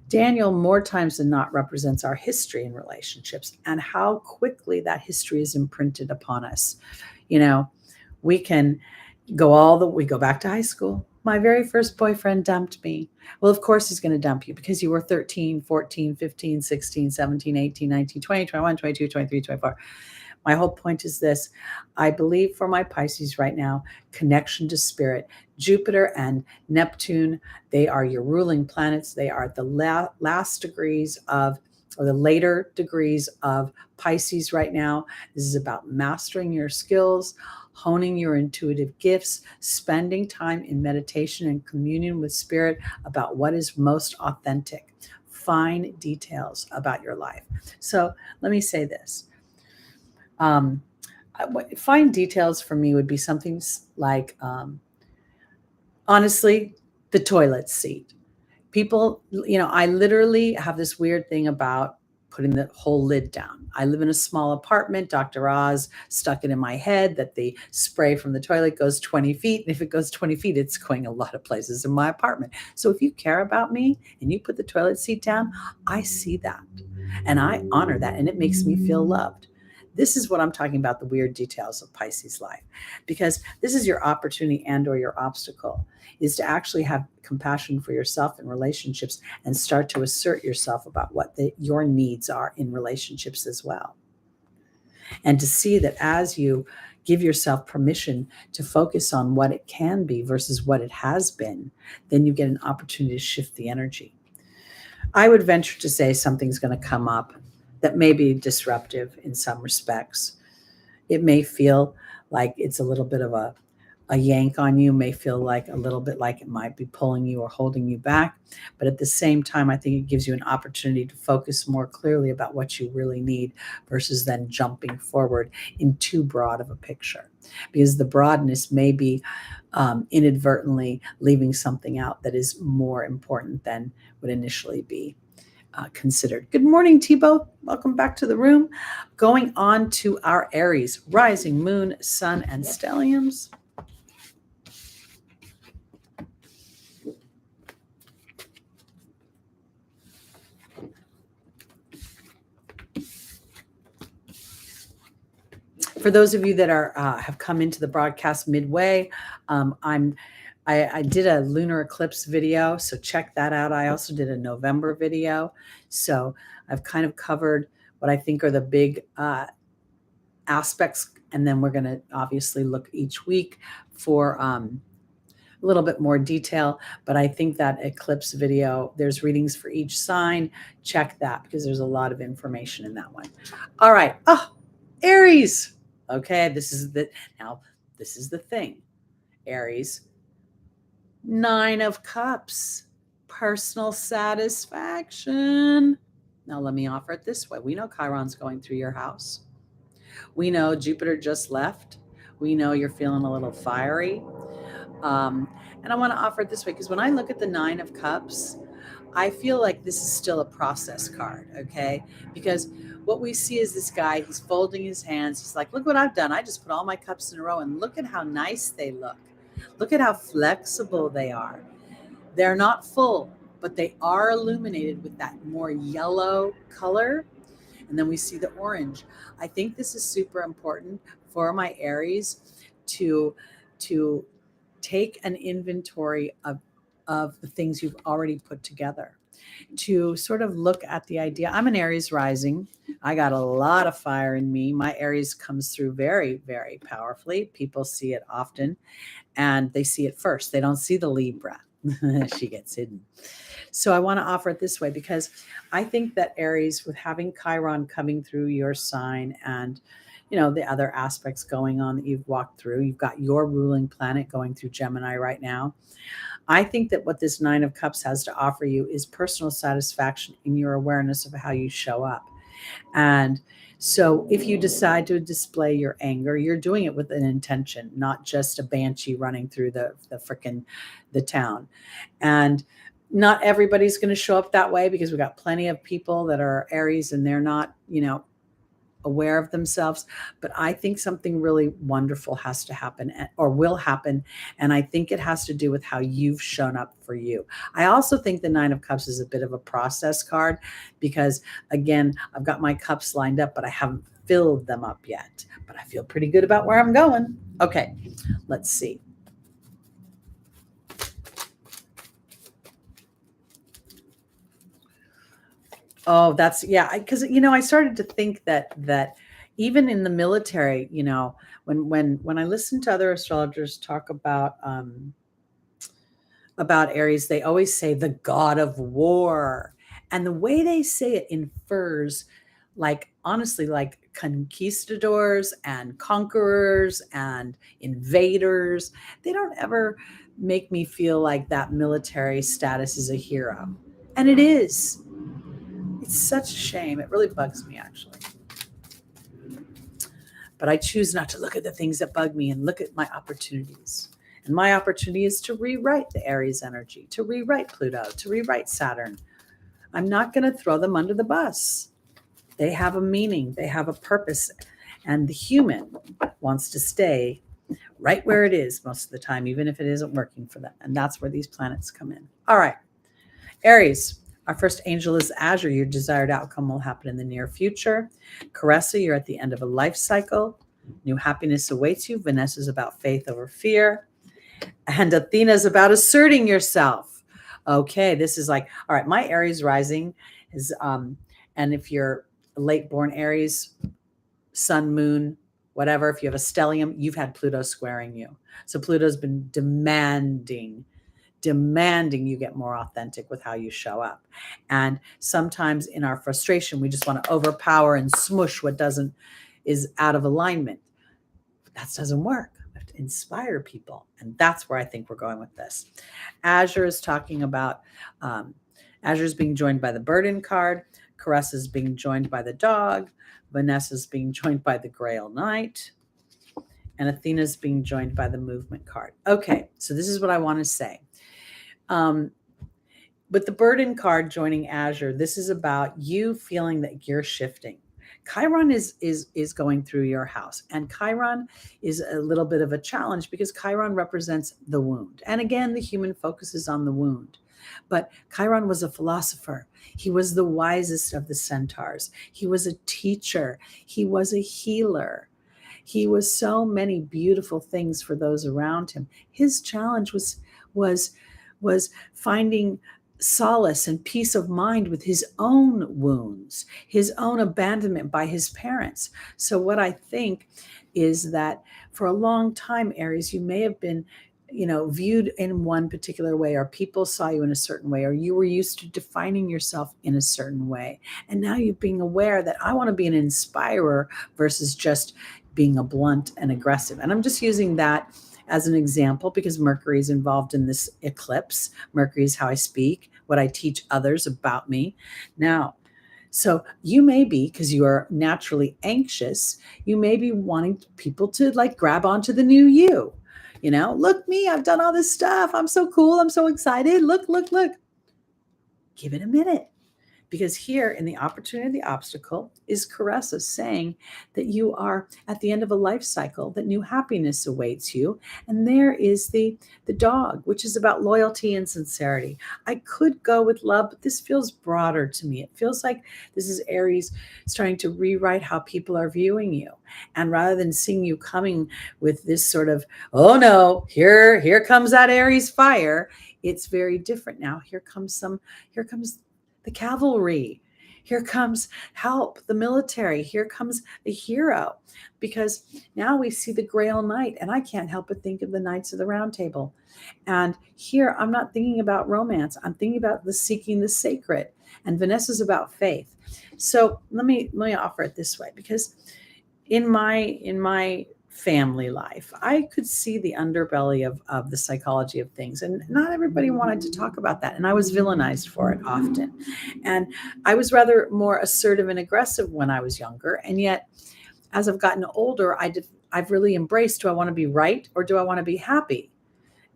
Daniel, more times than not, represents our history in relationships and how quickly that history is imprinted upon us. We can we go back to high school. My very first boyfriend dumped me. Well, of course he's going to dump you because you were 13, 14, 15, 16, 17, 18, 19, 20, 21, 22, 23, 24. My whole point is this. I believe for my Pisces right now, connection to spirit. Jupiter and Neptune, they are your ruling planets. They are the last degrees of, or the later degrees of Pisces right now. This is about mastering your skills, honing your intuitive gifts, spending time in meditation and communion with spirit about what is most authentic. Fine details about your life. So let me say this. Fine details for me would be something like, honestly, the toilet seat. People, I literally have this weird thing about putting the whole lid down. I live in a small apartment. Dr. Oz stuck it in my head that the spray from the toilet goes 20 feet. And if it goes 20 feet, it's going a lot of places in my apartment. So if you care about me and you put the toilet seat down, I see that and I honor that. And it makes me feel loved. This is what I'm talking about, the weird details of Pisces life, because this is your opportunity and or your obstacle, is to actually have compassion for yourself in relationships and start to assert yourself about what your needs are in relationships as well. And to see that as you give yourself permission to focus on what it can be versus what it has been, then you get an opportunity to shift the energy. I would venture to say something's going to come up that may be disruptive in some respects. It may feel like it's a little bit of a yank on you, may feel like a little bit like it might be pulling you or holding you back. But at the same time, I think it gives you an opportunity to focus more clearly about what you really need versus then jumping forward in too broad of a picture. Because the broadness may be inadvertently leaving something out that is more important than would initially be considered. Good morning, Thibaut. Welcome back to the room. Going on to our Aries, rising moon, sun, and stelliums. For those of you that have come into the broadcast midway, I did a lunar eclipse video, so check that out. I also did a November video. So I've kind of covered what I think are the big aspects, and then we're going to obviously look each week for a little bit more detail. But I think that eclipse video, there's readings for each sign. Check that because there's a lot of information in that one. All right. Oh, Aries. Okay, this is the thing. Aries, Nine of Cups, personal satisfaction. Now, let me offer it this way. We know Chiron's going through your house. We know Jupiter just left. We know you're feeling a little fiery. And I want to offer it this way because when I look at the Nine of Cups, I feel like this is still a process card, okay? Because what we see is this guy, he's folding his hands. He's like, look what I've done. I just put all my cups in a row and look at how nice they look. Look at how flexible they are. They're not full, but they are illuminated with that more yellow color. And then we see the orange. I think this is super important for my Aries to take an inventory of the things you've already put together, to sort of look at the idea. I'm an Aries rising. I got a lot of fire in me. My Aries comes through very, very powerfully. People see it often and they see it first. They don't see the Libra. She gets hidden. So I want to offer it this way because I think that Aries, with having Chiron coming through your sign and the other aspects going on that you've walked through, you've got your ruling planet going through Gemini right now. I think that what this Nine of Cups has to offer you is personal satisfaction in your awareness of how you show up. And so if you decide to display your anger, you're doing it with an intention, not just a banshee running through the town. And not everybody's going to show up that way because we've got plenty of people that are Aries and they're not, aware of themselves. But I think something really wonderful has to happen or will happen. And I think it has to do with how you've shown up for you. I also think the Nine of Cups is a bit of a process card because, again, I've got my cups lined up, but I haven't filled them up yet. But I feel pretty good about where I'm going. Okay, let's see. Oh, that's, yeah, because I started to think that even in the military, when I listen to other astrologers talk about Aries, they always say the god of war, and the way they say it infers, like, honestly, like conquistadors and conquerors and invaders. They don't ever make me feel like that military status is a hero, and it is. It's such a shame. It really bugs me, actually. But I choose not to look at the things that bug me and look at my opportunities. And my opportunity is to rewrite the Aries energy, to rewrite Pluto, to rewrite Saturn. I'm not going to throw them under the bus. They have a meaning. They have a purpose. And the human wants to stay right where it is most of the time, even if it isn't working for them. And that's where these planets come in. All right. Aries. Our first angel is Azure. Your desired outcome will happen in the near future. Caressa, you're at the end of a life cycle. New happiness awaits you. Vanessa is about faith over fear. And Athena is about asserting yourself. Okay, this is like, all right, my Aries rising is, and if you're late born Aries, sun, moon, whatever, if you have a stellium, you've had Pluto squaring you. So Pluto's been demanding you get more authentic with how you show up. And sometimes in our frustration, we just want to overpower and smush what is out of alignment. That doesn't work. We have to inspire people. And that's where I think we're going with this. Azure is talking about, Azure is being joined by the burden card. Caressa is being joined by the dog. Vanessa is being joined by the Grail Knight. And Athena is being joined by the movement card. Okay, so this is what I want to say. With the burden card joining Azure, this is about you feeling that you're shifting. Chiron is going through your house, and Chiron is a little bit of a challenge because Chiron represents the wound. And again, the human focuses on the wound. But Chiron was a philosopher. He was the wisest of the centaurs. He was a teacher. He was a healer. He was so many beautiful things for those around him. His challenge was finding solace and peace of mind with his own wounds, his own abandonment by his parents. So what I think is that for a long time, Aries, you may have been, viewed in one particular way, or people saw you in a certain way, or you were used to defining yourself in a certain way. And now you're being aware that I want to be an inspirer versus just being a blunt and aggressive. And I'm just using that as an example, because Mercury is involved in this eclipse. Mercury is how I speak, what I teach others about me. Now, so you may be, because you are naturally anxious, you may be wanting people to like grab onto the new you. Look me, I've done all this stuff. I'm so cool. I'm so excited. Look, look, look. Give it a minute. Because here in the opportunity, the obstacle is Caressa saying that you are at the end of a life cycle, that new happiness awaits you. And there is the dog, which is about loyalty and sincerity. I could go with love, but this feels broader to me. It feels like this is Aries starting to rewrite how people are viewing you. And rather than seeing you coming with this sort of, oh no, here comes that Aries fire, it's very different now. Here comes the cavalry. Here comes help, the military. Here comes the hero. Because now we see the Grail Knight, and I can't help but think of the Knights of the Round Table. And here I'm not thinking about romance. I'm thinking about the seeking the sacred. And Vanessa's about faith. So let me offer it this way, because in my family life, I could see the underbelly of the psychology of things. And not everybody wanted to talk about that. And I was villainized for it often. And I was rather more assertive and aggressive when I was younger. And yet, as I've gotten older, I've really embraced, do I want to be right or do I want to be happy?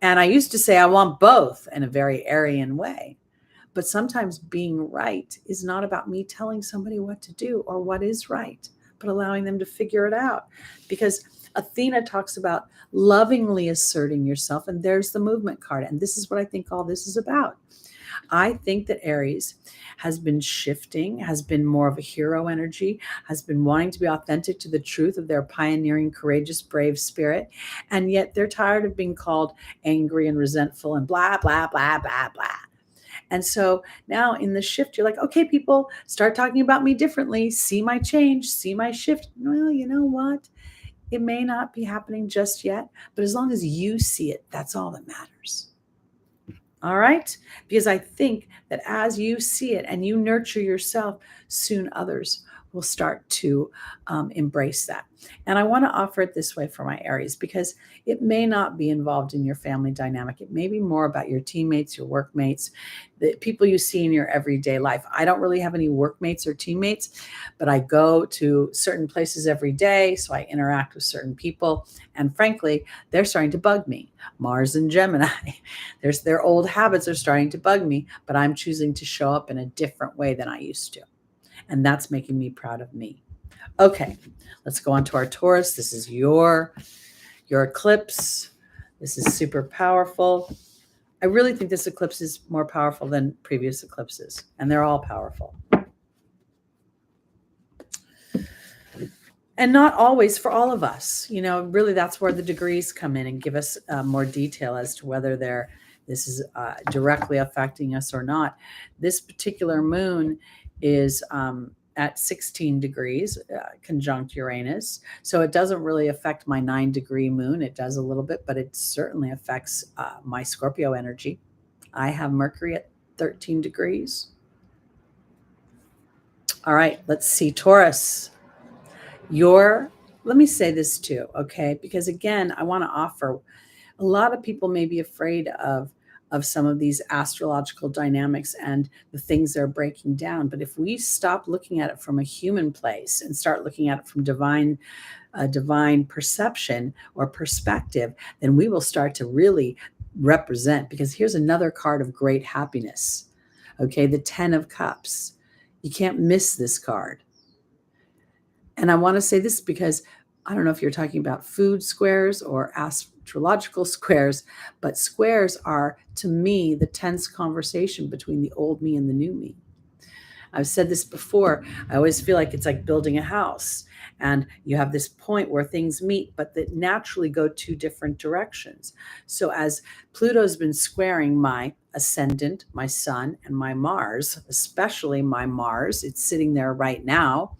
And I used to say I want both in a very Aryan way. But sometimes being right is not about me telling somebody what to do or what is right, but allowing them to figure it out. Because Athena talks about lovingly asserting yourself, and there's the movement card. And this is what I think all this is about. I think that Aries has been shifting, has been more of a hero energy, has been wanting to be authentic to the truth of their pioneering, courageous, brave spirit. And yet they're tired of being called angry and resentful and blah, blah, blah, blah, blah. And so now in the shift, you're like, okay, people, start talking about me differently. See my change, see my shift. Well, you know what? It may not be happening just yet, but as long as you see it, that's all that matters. All right? Because I think that as you see it and you nurture yourself, soon others will start to embrace that. And I want to offer it this way for my Aries, because it may not be involved in your family dynamic. It may be more about your teammates, your workmates, the people you see in your everyday life. I don't really have any workmates or teammates, but I go to certain places every day, so I interact with certain people. And frankly, they're starting to bug me. Mars and Gemini, their old habits are starting to bug me, but I'm choosing to show up in a different way than I used to. And that's making me proud of me. Okay, let's go on to our Taurus. This is your eclipse. This is super powerful. I really think this eclipse is more powerful than previous eclipses, and they're all powerful. And not always for all of us. Really that's where the degrees come in and give us more detail as to whether this is directly affecting us or not. This particular moon is at 16 degrees, conjunct Uranus. So it doesn't really affect my 9-degree moon. It does a little bit, but it certainly affects my Scorpio energy. I have Mercury at 13 degrees. All right, let's see, Taurus. Let me say this too, okay? Because again, I want to offer, a lot of people may be afraid of some of these astrological dynamics and the things they're breaking down. But if we stop looking at it from a human place and start looking at it from divine perception or perspective, then we will start to really represent. Because here's another card of great happiness. Okay, the 10 of Cups. You can't miss this card. And I want to say this because I don't know if you're talking about food squares or astrological squares, but squares are, to me, the tense conversation between the old me and the new me. I've said this before. I always feel like it's like building a house, and you have this point where things meet, but that naturally go two different directions. So as Pluto's been squaring my ascendant, my sun, and my Mars, especially my Mars, it's sitting there right now,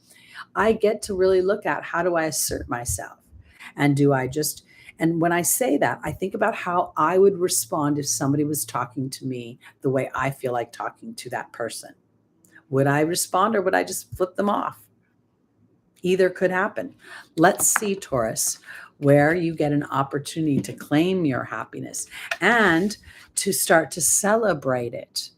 I get to really look at, how do I assert myself? And and when I say that, I think about how I would respond if somebody was talking to me the way I feel like talking to that person. Would I respond or would I just flip them off? Either could happen. Let's see, Taurus, where you get an opportunity to claim your happiness and to start to celebrate it.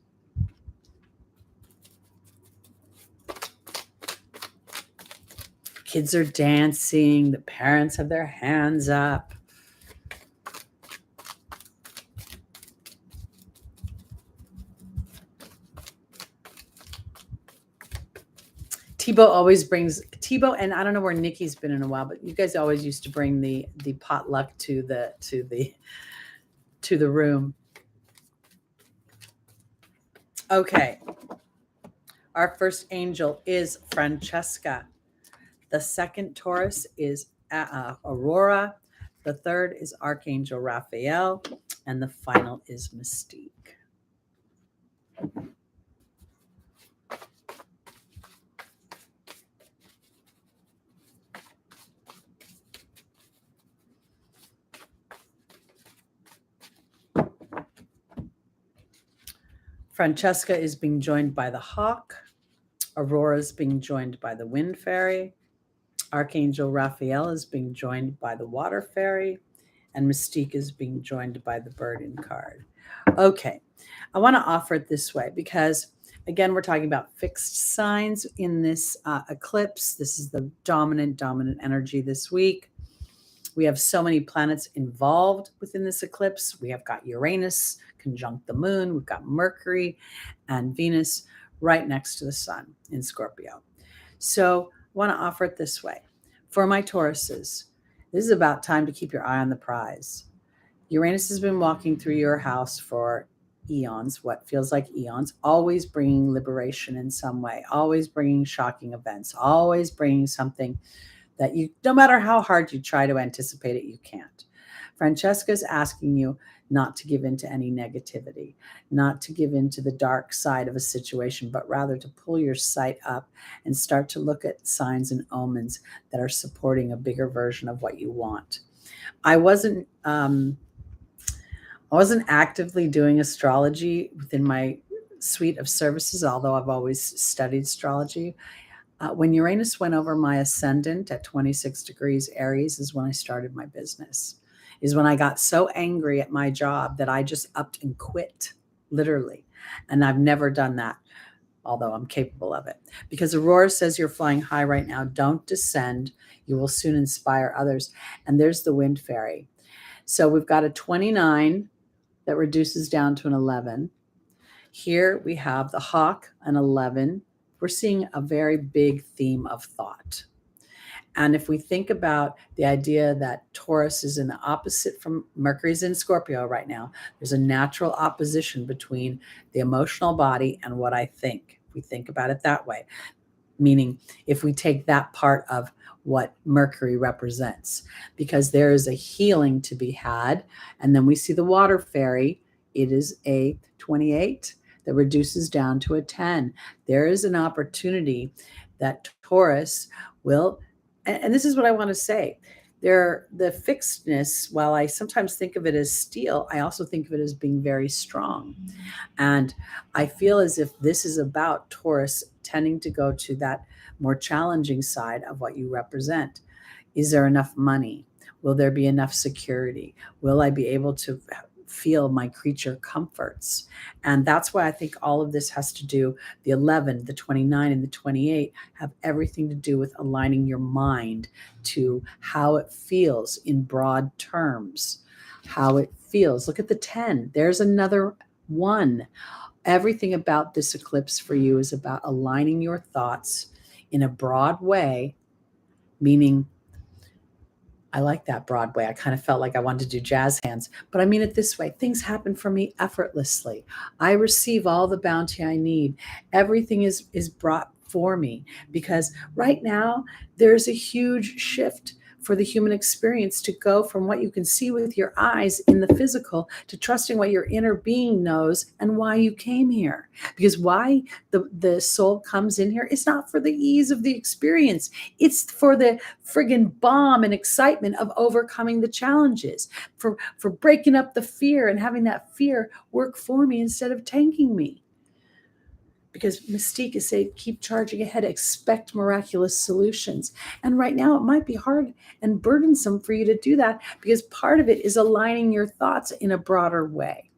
Kids are dancing, the parents have their hands up. Tebow always brings Tebow, and I don't know where Nikki's been in a while, but you guys always used to bring the potluck to the room. Okay. Our first angel is Francesca. The second Taurus is Aurora. The third is Archangel Raphael. And the final is Mystique. Francesca is being joined by the hawk. Aurora is being joined by the wind fairy. Archangel Raphael is being joined by the water fairy. And Mystique is being joined by the burden card. Okay, I want to offer it this way because, again, we're talking about fixed signs in this eclipse. This is the dominant energy this week. We have so many planets involved within this eclipse. We have got Uranus conjunct the moon. We've got Mercury and Venus right next to the sun in Scorpio. So I want to offer it this way. For my Tauruses, this is about time to keep your eye on the prize. Uranus has been walking through your house for eons, what feels like eons, always bringing liberation in some way, always bringing shocking events, always bringing something that you, no matter how hard you try to anticipate it, you can't. Francesca is asking you not to give in to any negativity, not to give in to the dark side of a situation, but rather to pull your sight up and start to look at signs and omens that are supporting a bigger version of what you want. I wasn't actively doing astrology within my suite of services, although I've always studied astrology. When Uranus went over my ascendant at 26 degrees Aries is when I started my business, is when I got so angry at my job that I just upped and quit, literally. And I've never done that, although I'm capable of it. Because Aurora says you're flying high right now. Don't descend. You will soon inspire others. And there's the wind fairy. So we've got a 29 that reduces down to an 11. Here we have the hawk, an 11. We're seeing a very big theme of thought. And if we think about the idea that Taurus is in the opposite from Mercury's in Scorpio right now, there's a natural opposition between the emotional body and what I think. If we think about it that way, meaning if we take that part of what Mercury represents, because there is a healing to be had. And then we see the water fairy. It is a 28 that reduces down to a 10. There is an opportunity that Taurus will, and this is what I want to say, the fixedness, while I sometimes think of it as steel, I also think of it as being very strong. And I feel as if this is about Taurus tending to go to that more challenging side of what you represent. Is there enough money? Will there be enough security? Will I be able to feel my creature comforts? And that's why I think all of this has to do, the 11, the 29, and the 28 have everything to do with aligning your mind to how it feels in broad terms, how it feels. Look at the 10. There's another one. Everything about this eclipse for you is about aligning your thoughts in a broad way, meaning, I like that Broadway. I kind of felt like I wanted to do jazz hands, but I mean it this way. Things happen for me effortlessly. I receive all the bounty I need. Everything is brought for me, because right now there's a huge shift for the human experience to go from what you can see with your eyes in the physical to trusting what your inner being knows and why you came here. Because why the soul comes in here is not for the ease of the experience. It's for the friggin' bomb and excitement of overcoming the challenges, for breaking up the fear and having that fear work for me instead of tanking me. because Mystique is saying, keep charging ahead, expect miraculous solutions. And right now it might be hard and burdensome for you to do that, because part of it is aligning your thoughts in a broader way.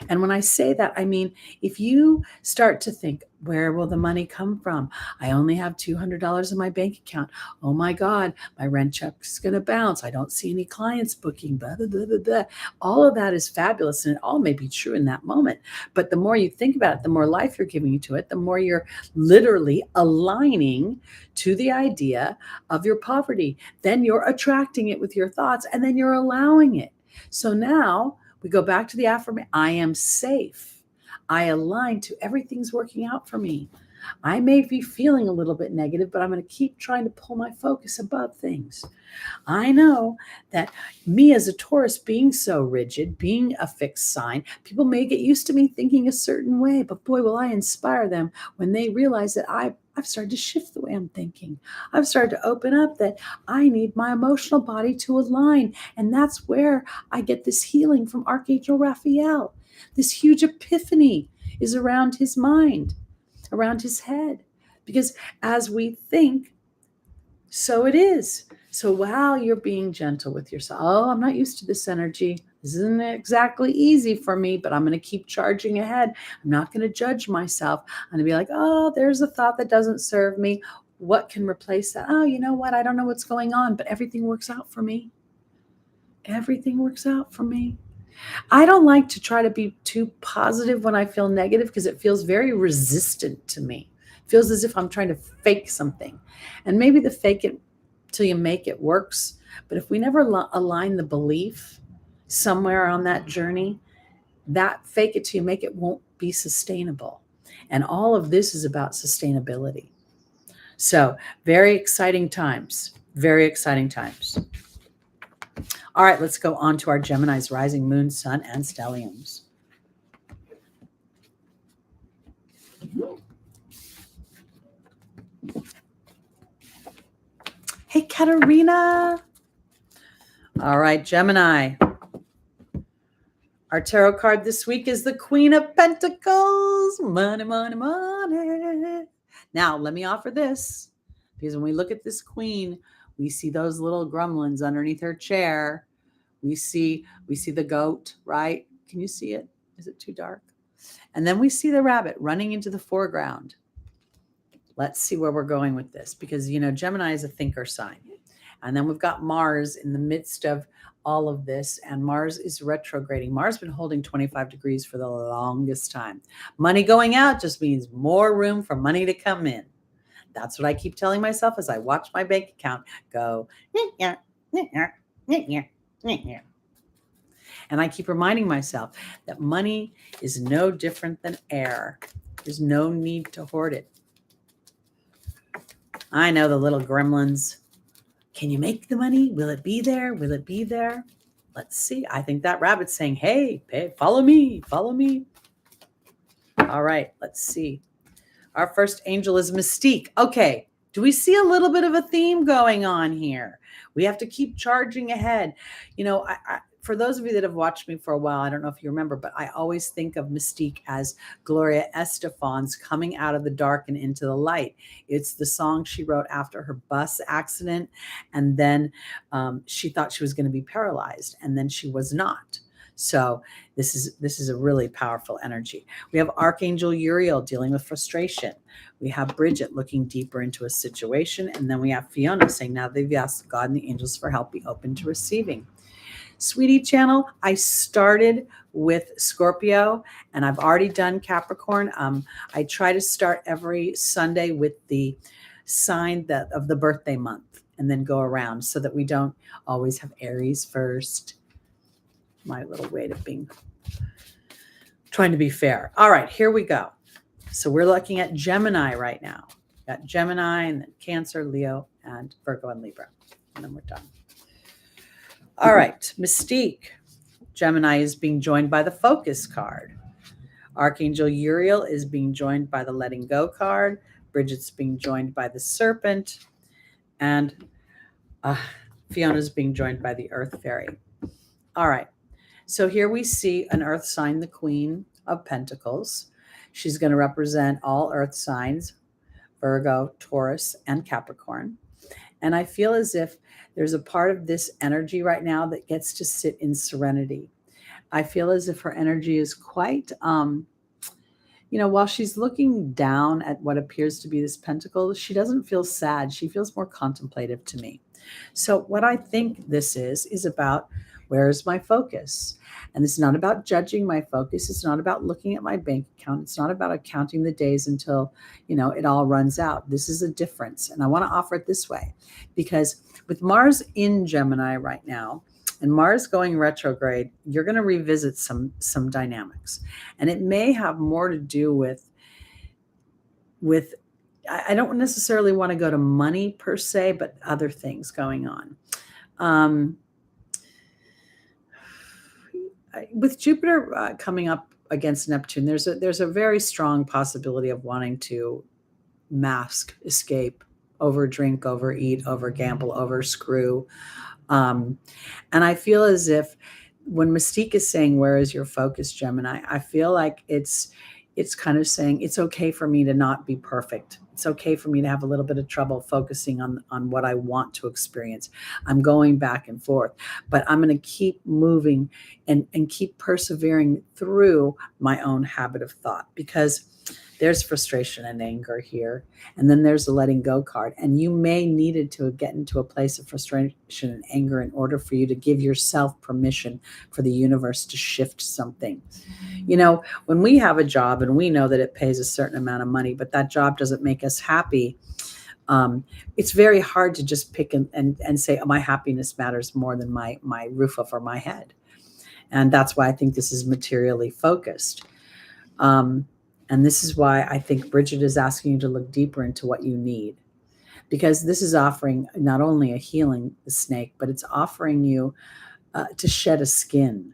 And when I say that, I mean, if you start to think, where will the money come from? I only have $200 in my bank account. Oh my God, my rent check's going to bounce. I don't see any clients booking, blah, blah, blah, blah, blah. All of that is fabulous, and it all may be true in that moment. But the more you think about it, the more life you're giving to it, the more you're literally aligning to the idea of your poverty. Then you're attracting it with your thoughts, and then you're allowing it. So now we go back to the affirmation. I am safe. I align to everything's working out for me. I may be feeling a little bit negative, but I'm going to keep trying to pull my focus above things. I know that me as a Taurus, being so rigid, being a fixed sign, people may get used to me thinking a certain way, but boy, will I inspire them when they realize that I've started to shift the way I'm thinking. I've started to open up that I need my emotional body to align. And that's where I get this healing from Archangel Raphael. This huge epiphany is around his mind, around his head. Because as we think, so it is. So while you're being gentle with yourself, oh, I'm not used to this energy. This isn't exactly easy for me, but I'm going to keep charging ahead. I'm not going to judge myself. I'm going to be like, oh, there's a thought that doesn't serve me. What can replace that? Oh, you know what? I don't know what's going on, but everything works out for me. Everything works out for me. I don't like to try to be too positive when I feel negative, because it feels very resistant to me. It feels as if I'm trying to fake something. And maybe the fake it till you make it works. But if we never align the belief somewhere on that journey, that fake it till you make it won't be sustainable. And all of this is about sustainability. So very exciting times. Very exciting times. All right, let's go on to our Gemini's rising, moon, sun, and stelliums. Hey, Katerina. All right, Gemini. Our tarot card this week is the Queen of Pentacles. Money, money, money. Now, let me offer this, because when we look at this queen, we see those little gremlins underneath her chair. We see the goat, right? Can you see it? Is it too dark? And then we see the rabbit running into the foreground. Let's see where we're going with this, because, you know, Gemini is a thinker sign. And then we've got Mars in the midst of all of this, and Mars is retrograding. Mars has been holding 25 degrees for the longest time. Money going out just means more room for money to come in. That's what I keep telling myself as I watch my bank account go. And I keep reminding myself that money is no different than air. There's no need to hoard it. I know the little gremlins. Can you make the money? Will it be there? Will it be there? Let's see. I think that rabbit's saying, hey, follow me, follow me. All right, let's see. Our first angel is Mystique. Okay, do we see a little bit of a theme going on here? We have to keep charging ahead. You know, for those of you that have watched me for a while, I don't know if you remember, but I always think of Mystique as Gloria Estefan's Coming Out of the Dark and Into the Light. It's the song she wrote after her bus accident. And then she thought she was going to be paralyzed, and then she was not. So this is a really powerful energy. We have Archangel Uriel dealing with frustration. We have Bridget looking deeper into a situation. And then we have Fiona saying, now they've asked God and the angels for help, be open to receiving. Sweetie channel, I started with Scorpio, and I've already done Capricorn. I try to start every Sunday with the sign of the birthday month and then go around, so that we don't always have Aries first. My little way of trying to be fair. All right, here we go. So we're looking at Gemini right now. Got Gemini, and then Cancer, Leo, and Virgo and Libra. And then we're done. All right, Mystique. Gemini is being joined by the Focus card. Archangel Uriel is being joined by the Letting Go card. Bridget's being joined by the Serpent. And Fiona's being joined by the Earth Fairy. All right. So here we see an Earth sign, the Queen of Pentacles. She's going to represent all earth signs, Virgo, Taurus, and Capricorn. And I feel as if there's a part of this energy right now that gets to sit in serenity. I feel as if her energy is quite, while she's looking down at what appears to be this pentacle, she doesn't feel sad. She feels more contemplative to me. So what I think this is about, where is my focus? And it's not about judging my focus. It's not about looking at my bank account. It's not about counting the days until, it all runs out. This is a difference. And I want to offer it this way, because with Mars in Gemini right now, and Mars going retrograde, you're going to revisit some dynamics. And it may have more to do with I don't necessarily want to go to money per se, but other things going on. With Jupiter coming up against Neptune, there's a very strong possibility of wanting to mask, escape, overdrink, overeat, overgamble, overscrew. And I feel as if when Mystique is saying, where is your focus, Gemini, I feel like it's kind of saying it's okay for me to not be perfect. It's okay for me to have a little bit of trouble focusing on what I want to experience. I'm going back and forth, but I'm going to keep moving and keep persevering through my own habit of thought, because there's frustration and anger here. And then there's the letting go card. And you may needed to get into a place of frustration and anger in order for you to give yourself permission for the universe to shift something. When we have a job and we know that it pays a certain amount of money, but that job doesn't make us happy, it's very hard to just pick and say, oh, my happiness matters more than my roof over my head. And that's why I think this is materially focused. And this is why I think Bridget is asking you to look deeper into what you need, because this is offering not only a healing, the snake, but it's offering you to shed a skin.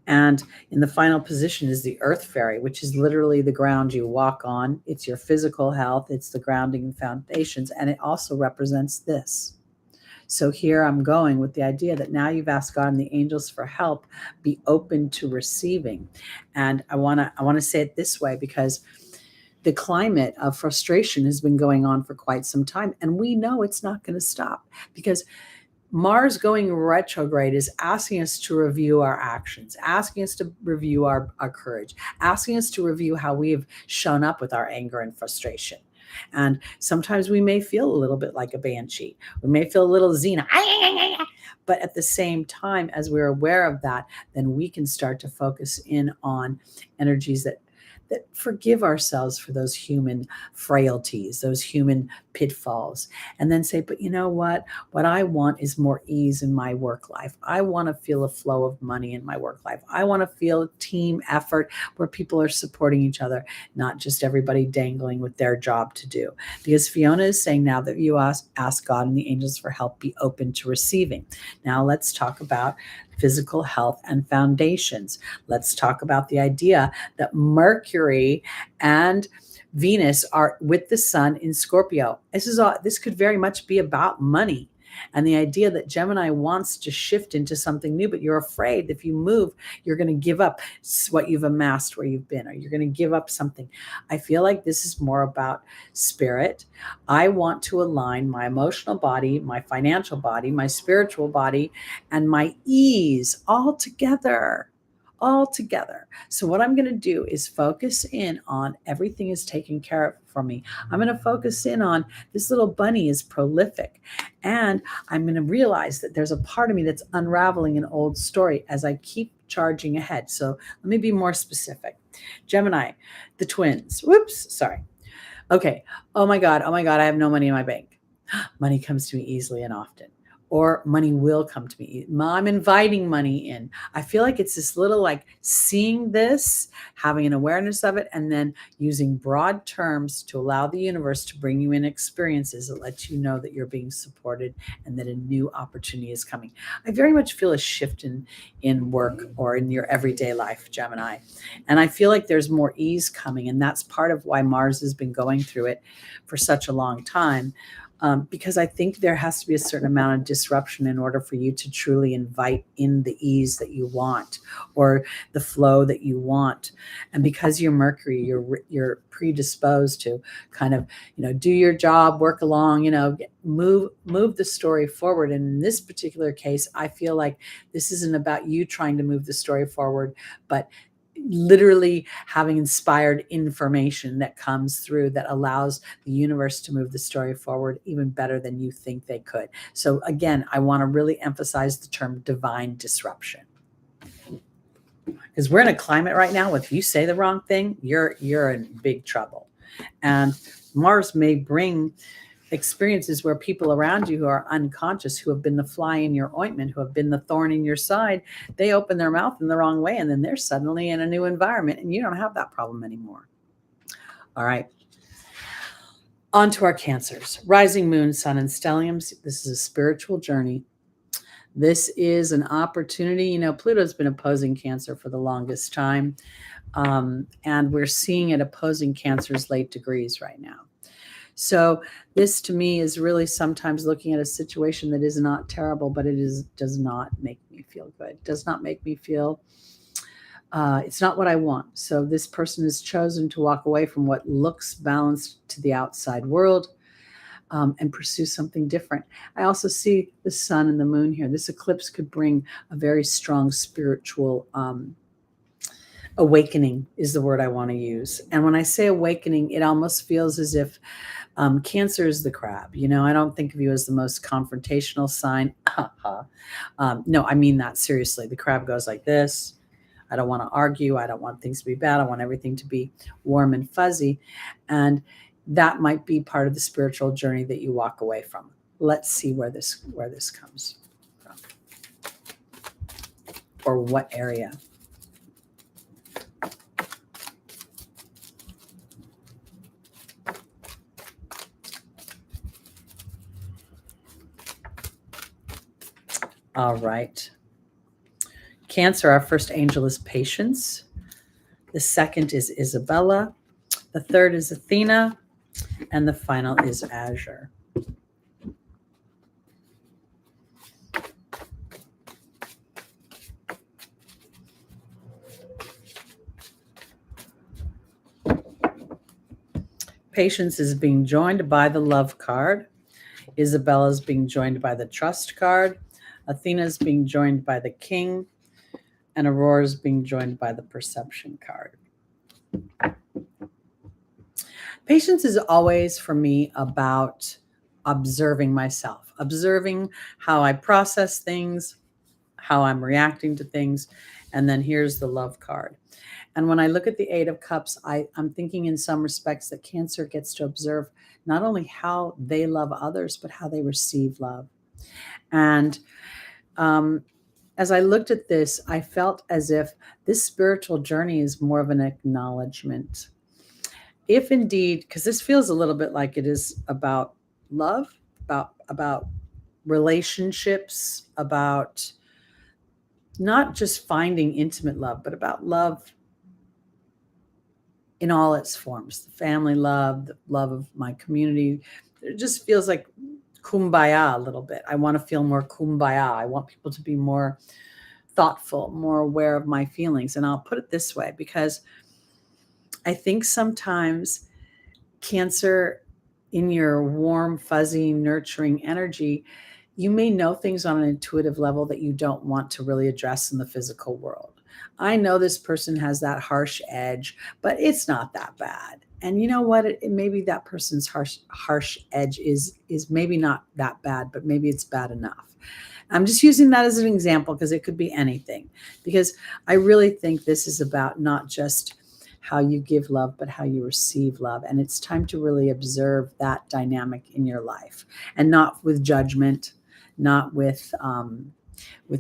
And in the final position is the Earth Fairy, which is literally the ground you walk on. It's your physical health. It's the grounding and foundations. And it also represents this. So here I'm going with the idea that now you've asked God and the angels for help, be open to receiving. And I want to say it this way, because the climate of frustration has been going on for quite some time. And we know it's not going to stop, because Mars going retrograde is asking us to review our actions, asking us to review our courage, asking us to review how we have shown up with our anger and frustration. And sometimes we may feel a little bit like a banshee. We may feel a little Xena. But at the same time, as we're aware of that, then we can start to focus in on energies that forgive ourselves for those human frailties, those human pitfalls, and then say, but you know what I want is more ease in my work life. I want to feel a flow of money in my work life. I want to feel team effort where people are supporting each other, not just everybody dangling with their job to do. Because Fiona is saying now that you ask God and the angels for help, be open to receiving. Now let's talk about physical health and foundations. Let's talk about the idea that Mercury and Venus are with the sun in Scorpio. This could very much be about money, and the idea that Gemini wants to shift into something new, but you're afraid that if you move, you're going to give up what you've amassed where you've been, or you're going to give up something. I feel like this is more about spirit. I want to align my emotional body, my financial body, my spiritual body, and my ease all together. So what I'm going to do is focus in on everything is taken care of for me. I'm going to focus in on this little bunny is prolific, and I'm going to realize that there's a part of me that's unraveling an old story as I keep charging ahead. So let me be more specific. Gemini, the twins. Whoops, sorry. Okay. Oh my God, I have no money in my bank. Money comes to me easily and often. Or money will come to me. I'm inviting money in. I feel like it's this little like seeing this, having an awareness of it, and then using broad terms to allow the universe to bring you in experiences that let you know that you're being supported and that a new opportunity is coming. I very much feel a shift in work or in your everyday life, Gemini. And I feel like there's more ease coming. And that's part of why Mars has been going through it for such a long time. because I think there has to be a certain amount of disruption in order for you to truly invite in the ease that you want or the flow that you want. And because you're Mercury, you're predisposed to kind of, do your job, work along, move the story forward. And in this particular case, I feel like this isn't about you trying to move the story forward, but literally having inspired information that comes through that allows the universe to move the story forward even better than you think they could. So again, I want to really emphasize the term divine disruption, because we're in a climate right now with, if you say the wrong thing, you're in big trouble. And Mars may bring experiences where people around you who are unconscious, who have been the fly in your ointment, who have been the thorn in your side, they open their mouth in the wrong way, and then they're suddenly in a new environment, and you don't have that problem anymore. All right. On to our Cancers. Rising moon, sun, and stelliums. This is a spiritual journey. This is an opportunity. Pluto's been opposing Cancer for the longest time, and we're seeing it opposing Cancer's late degrees right now. So this to me is really sometimes looking at a situation that is not terrible, but does not make me feel good. Does not make me feel, it's not what I want. So this person has chosen to walk away from what looks balanced to the outside world, and pursue something different. I also see the sun and the moon here. This eclipse could bring a very strong spiritual awakening is the word I want to use. And when I say awakening, it almost feels as if Cancer is the crab. I don't think of you as the most confrontational sign. No, I mean that seriously. The crab goes like this. I don't want to argue. I don't want things to be bad. I want everything to be warm and fuzzy. And that might be part of the spiritual journey that you walk away from. Let's see where this comes from. Or what area. All right. Cancer, our first angel is Patience. The second is Isabella. The third is Athena. And the final is Azure. Patience is being joined by the Love card. Isabella is being joined by the Trust card. Athena is being joined by the King. And Aurora is being joined by the Perception card. Patience is always, for me, about observing myself, observing how I process things, how I'm reacting to things. And then here's the Love card. And when I look at the Eight of Cups, I'm thinking in some respects that Cancer gets to observe not only how they love others, but how they receive love. And as I looked at this, I felt as if this spiritual journey is more of an acknowledgement. If indeed, because this feels a little bit like it is about love, about relationships, about not just finding intimate love, but about love in all its forms, the family love, the love of my community. It just feels like kumbaya a little bit. I want to feel more kumbaya. I want people to be more thoughtful, more aware of my feelings. And I'll put it this way, because I think sometimes Cancer, in your warm, fuzzy, nurturing energy, you may know things on an intuitive level that you don't want to really address in the physical world. I know this person has that harsh edge, but it's not that bad. And you know what? Maybe that person's harsh edge is maybe not that bad, but maybe it's bad enough. I'm just using that as an example because it could be anything. Because I really think this is about not just how you give love, but how you receive love. And it's time to really observe that dynamic in your life, and not with judgment, not with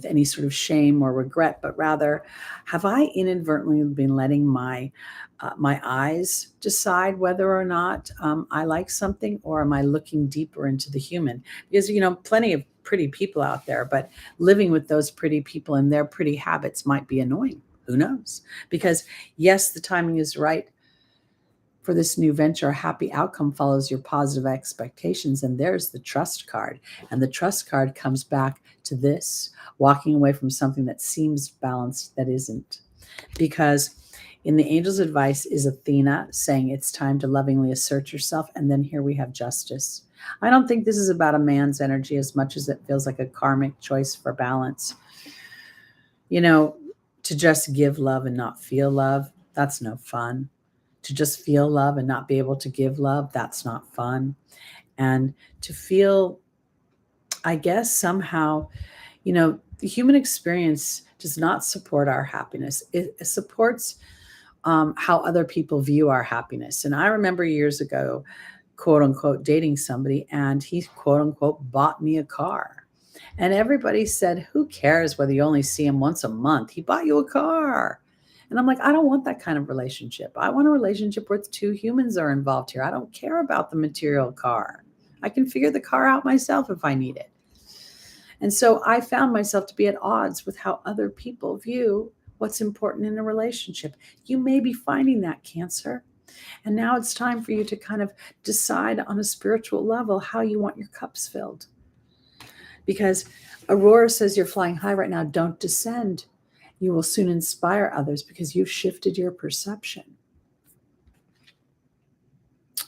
any sort of shame or regret, but rather, have I inadvertently been letting my eyes decide whether or not I like something, or am I looking deeper into the human? Because, plenty of pretty people out there, but living with those pretty people and their pretty habits might be annoying. Who knows? Because yes, the timing is right for this new venture, a happy outcome follows your positive expectations. And there's the trust card. And the trust card comes back to this, walking away from something that seems balanced that isn't. Because in the angel's advice is Athena saying it's time to lovingly assert yourself. And then here we have justice. I don't think this is about a man's energy as much as it feels like a karmic choice for balance. You know, to just give love and not feel love, that's no fun. To just feel love and not be able to give love, that's not fun. And to feel, I guess, somehow, you know, the human experience does not support our happiness. It supports how other people view our happiness. And I remember years ago, quote unquote, dating somebody, and he, quote unquote, bought me a car. And everybody said, who cares whether you only see him once a month? He bought you a car. And I'm like, I don't want that kind of relationship. I want a relationship where two humans are involved here. I don't care about the material car. I can figure the car out myself if I need it. And so I found myself to be at odds with how other people view what's important in a relationship. You may be finding that, Cancer. And now it's time for you to kind of decide on a spiritual level how you want your cups filled. Because Aurora says you're flying high right now. Don't descend. You will soon inspire others because you've shifted your perception.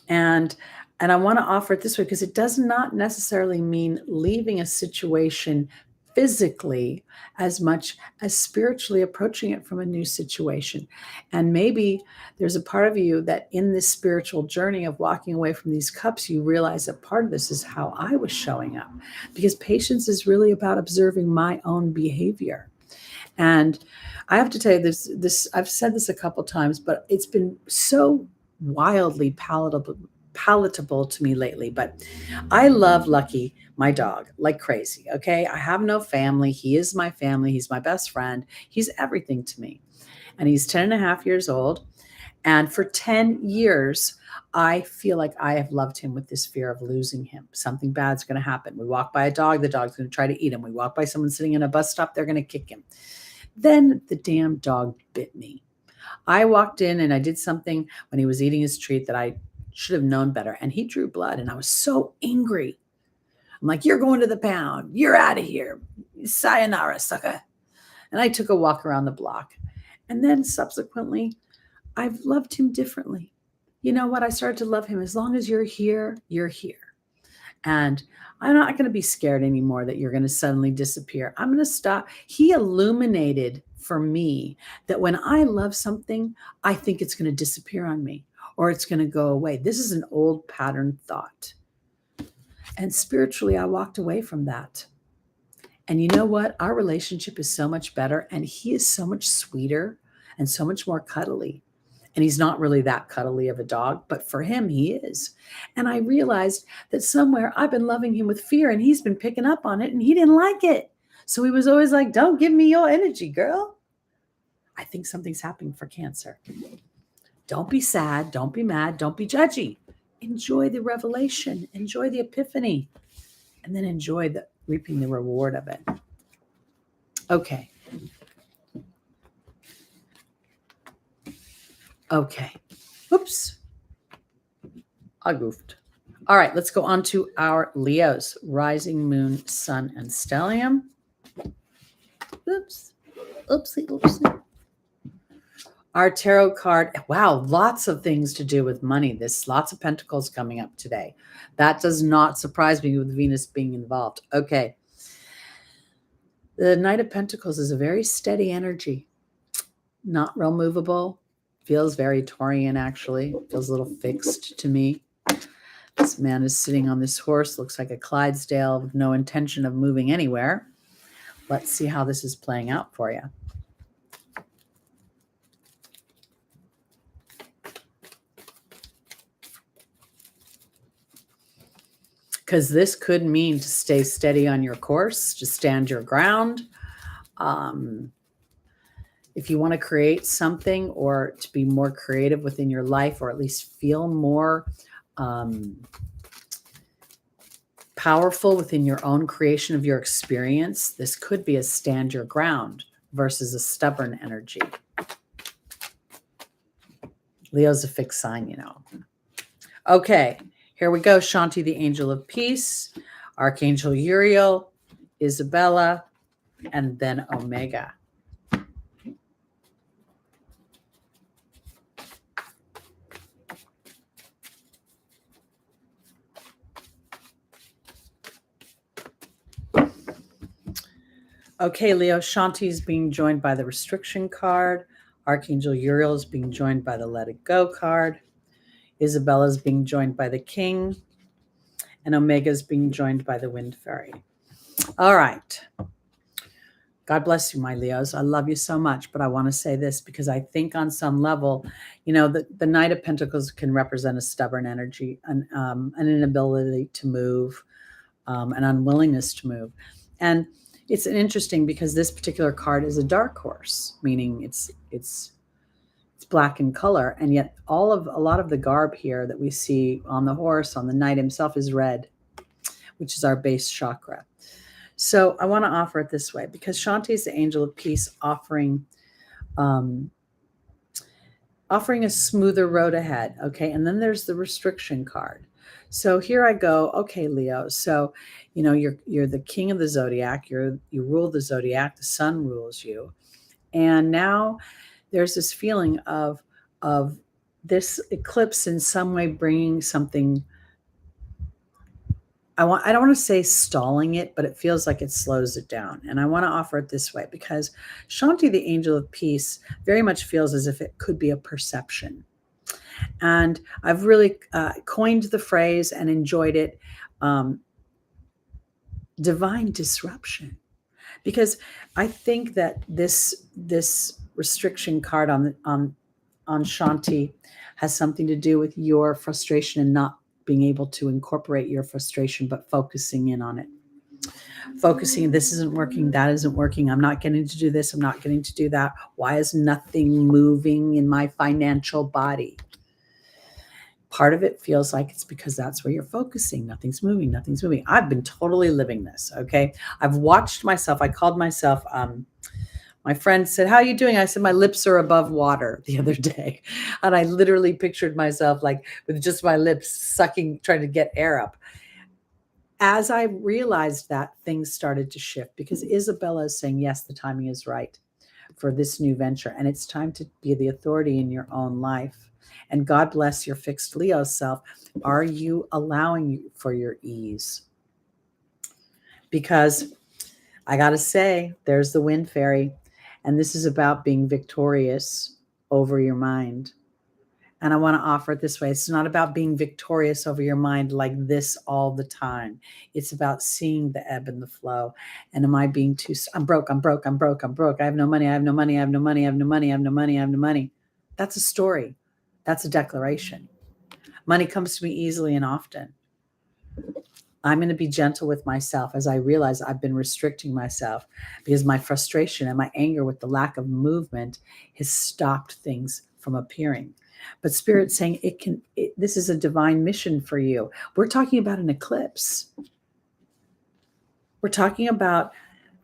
And I want to offer it this way because it does not necessarily mean leaving a situation physically as much as spiritually approaching it from a new situation. And maybe there's a part of you that in this spiritual journey of walking away from these cups, you realize that part of this is how I was showing up. Because patience is really about observing my own behavior. And I have to tell you this, I've said this a couple times, but it's been so wildly palatable to me lately. But I love Lucky, my dog, like crazy. Okay. I have no family. He is my family. He's my best friend. He's everything to me. And he's 10 and a half years old. And for 10 years, I feel like I have loved him with this fear of losing him. Something bad's going to happen. We walk by a dog, the dog's going to try to eat him. We walk by someone sitting in a bus stop, they're going to kick him. Then the damn dog bit me. I walked in and I did something when he was eating his treat that I should have known better. And he drew blood and I was so angry. I'm like, you're going to the pound. You're out of here. Sayonara, sucker. And I took a walk around the block. And then subsequently, I've loved him differently. You know what? I started to love him. As long as you're here, you're here. And I'm not going to be scared anymore that you're going to suddenly disappear. I'm going to stop. He illuminated for me that when I love something, I think it's going to disappear on me or it's going to go away. This is an old pattern thought. And spiritually, I walked away from that. And you know what? Our relationship is so much better. And he is so much sweeter and so much more cuddly. And he's not really that cuddly of a dog, but for him, he is. And I realized that somewhere I've been loving him with fear and he's been picking up on it and he didn't like it. So he was always like, don't give me your energy, girl. I think something's happening for Cancer. Don't be sad. Don't be mad. Don't be judgy. Enjoy the revelation. Enjoy the epiphany. And then enjoy the reaping the reward of it. Okay. Okay. Oops. I goofed. All right, let's go on to our Leos, rising, moon, sun, and stellium. Oops. Oopsie, oopsie. Our tarot card. Wow, lots of things to do with money. There's lots of pentacles coming up today. That does not surprise me with Venus being involved. Okay. The Knight of Pentacles is a very steady energy. Not real movable. Feels very Taurian, actually. Feels a little fixed to me. This man is sitting on this horse. Looks like a Clydesdale with no intention of moving anywhere. Let's see how this is playing out for you. Because this could mean to stay steady on your course, to stand your ground. If you want to create something or to be more creative within your life, or at least feel more powerful within your own creation of your experience, this could be a stand your ground versus a stubborn energy. Leo's a fixed sign, you know. Okay, here we go. Shanti, the angel of peace, Archangel Uriel, Isabella, and then Omega. Okay, Leo, Shanti is being joined by the restriction card. Archangel Uriel is being joined by the let it go card. Isabella is being joined by the king. And Omega is being joined by the wind fairy. All right. God bless you, my Leos. I love you so much, but I want to say this because I think on some level, you know, the Knight of Pentacles can represent a stubborn energy, an inability to move, an unwillingness to move. And it's interesting because this particular card is a dark horse, meaning it's black in color, and yet a lot of the garb here that we see on the horse, on the knight himself, is red, which is our base chakra. So I want to offer it this way because Shanti is the angel of peace, offering a smoother road ahead. Okay, and then there's the restriction card. So here I go. Okay, Leo. So, you know, you're the king of the zodiac. You rule the zodiac. The sun rules you, and now there's this feeling of this eclipse in some way bringing something. I don't want to say stalling it, but it feels like it slows it down. And I want to offer it this way because Shanti, the angel of peace, very much feels as if it could be a perception. And I've really coined the phrase and enjoyed it, divine disruption, because I think that this restriction card on Shanti has something to do with your frustration and not being able to incorporate your frustration, but focusing in on it. Focusing, this isn't working, that isn't working, I'm not getting to do this, I'm not getting to do that. Why is nothing moving in my financial body? Part of it feels like it's because that's where you're focusing. Nothing's moving, nothing's moving. I've been totally living this, okay? I've watched myself. I called myself, my friend said, how are you doing? I said, my lips are above water the other day. And I literally pictured myself like with just my lips sucking, trying to get air up. As I realized that, things started to shift because Isabella is saying, yes, the timing is right for this new venture. And it's time to be the authority in your own life. And God bless your fixed Leo self. Are you allowing for your ease? Because I got to say, there's the wind fairy. And this is about being victorious over your mind. And I want to offer it this way. It's not about being victorious over your mind like this all the time. It's about seeing the ebb and the flow. And am I being I'm broke, I'm broke, I'm broke, I'm broke. I have no money, I have no money, I have no money, I have no money, I have no money, I have no money. That's a story. That's a declaration. Money comes to me easily and often. I'm going to be gentle with myself as I realize I've been restricting myself because my frustration and my anger with the lack of movement has stopped things from appearing. But Spirit's saying this is a divine mission for you. We're talking about an eclipse. We're talking about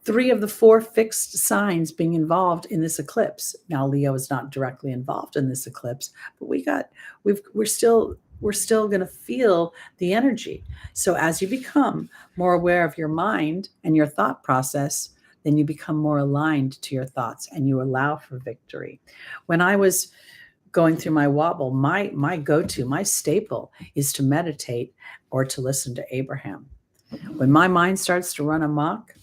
3 of the 4 fixed signs being involved in this eclipse. Now, Leo is not directly involved in this eclipse, but we're still going to feel the energy. So as you become more aware of your mind and your thought process, then you become more aligned to your thoughts and you allow for victory. When I was going through my wobble, my go-to, my staple is to meditate or to listen to Abraham. When my mind starts to run amok,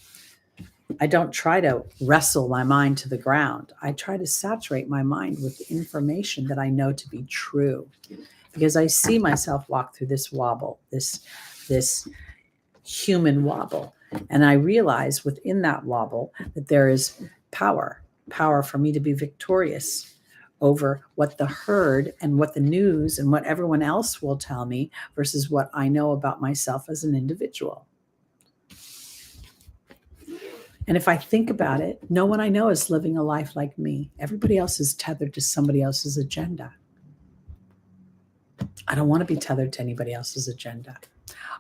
I don't try to wrestle my mind to the ground. I try to saturate my mind with information that I know to be true, because I see myself walk through this wobble, this human wobble. And I realize within that wobble that there is power for me to be victorious over what the herd and what the news and what everyone else will tell me versus what I know about myself as an individual. And if I think about it, no one I know is living a life like me. Everybody else is tethered to somebody else's agenda. I don't want to be tethered to anybody else's agenda.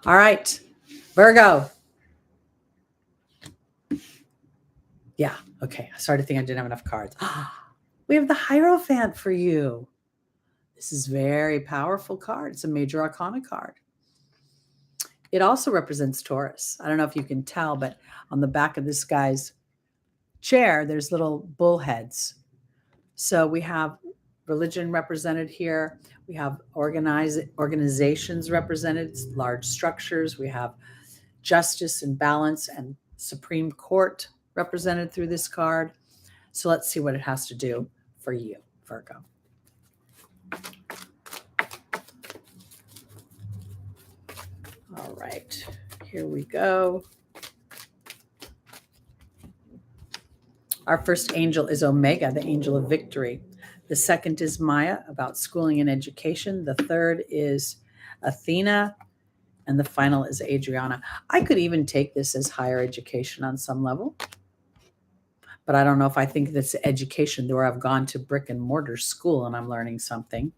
All right, Virgo. Yeah, okay. I started to think I didn't have enough cards. We have the Hierophant for you. This is a very powerful card. It's a major arcana card. It also represents Taurus. I don't know if you can tell, but on the back of this guy's chair, there's little bull heads. So we have religion represented here. We have organizations represented, large structures. We have justice and balance and Supreme Court represented through this card. So let's see what it has to do for you, Virgo. All right, here we go. Our first angel is Omega, the angel of victory. The second is Maya, about schooling and education. The third is Athena. And the final is Adriana. I could even take this as higher education on some level. But I don't know if I think that's education where I've gone to brick and mortar school and I'm learning something.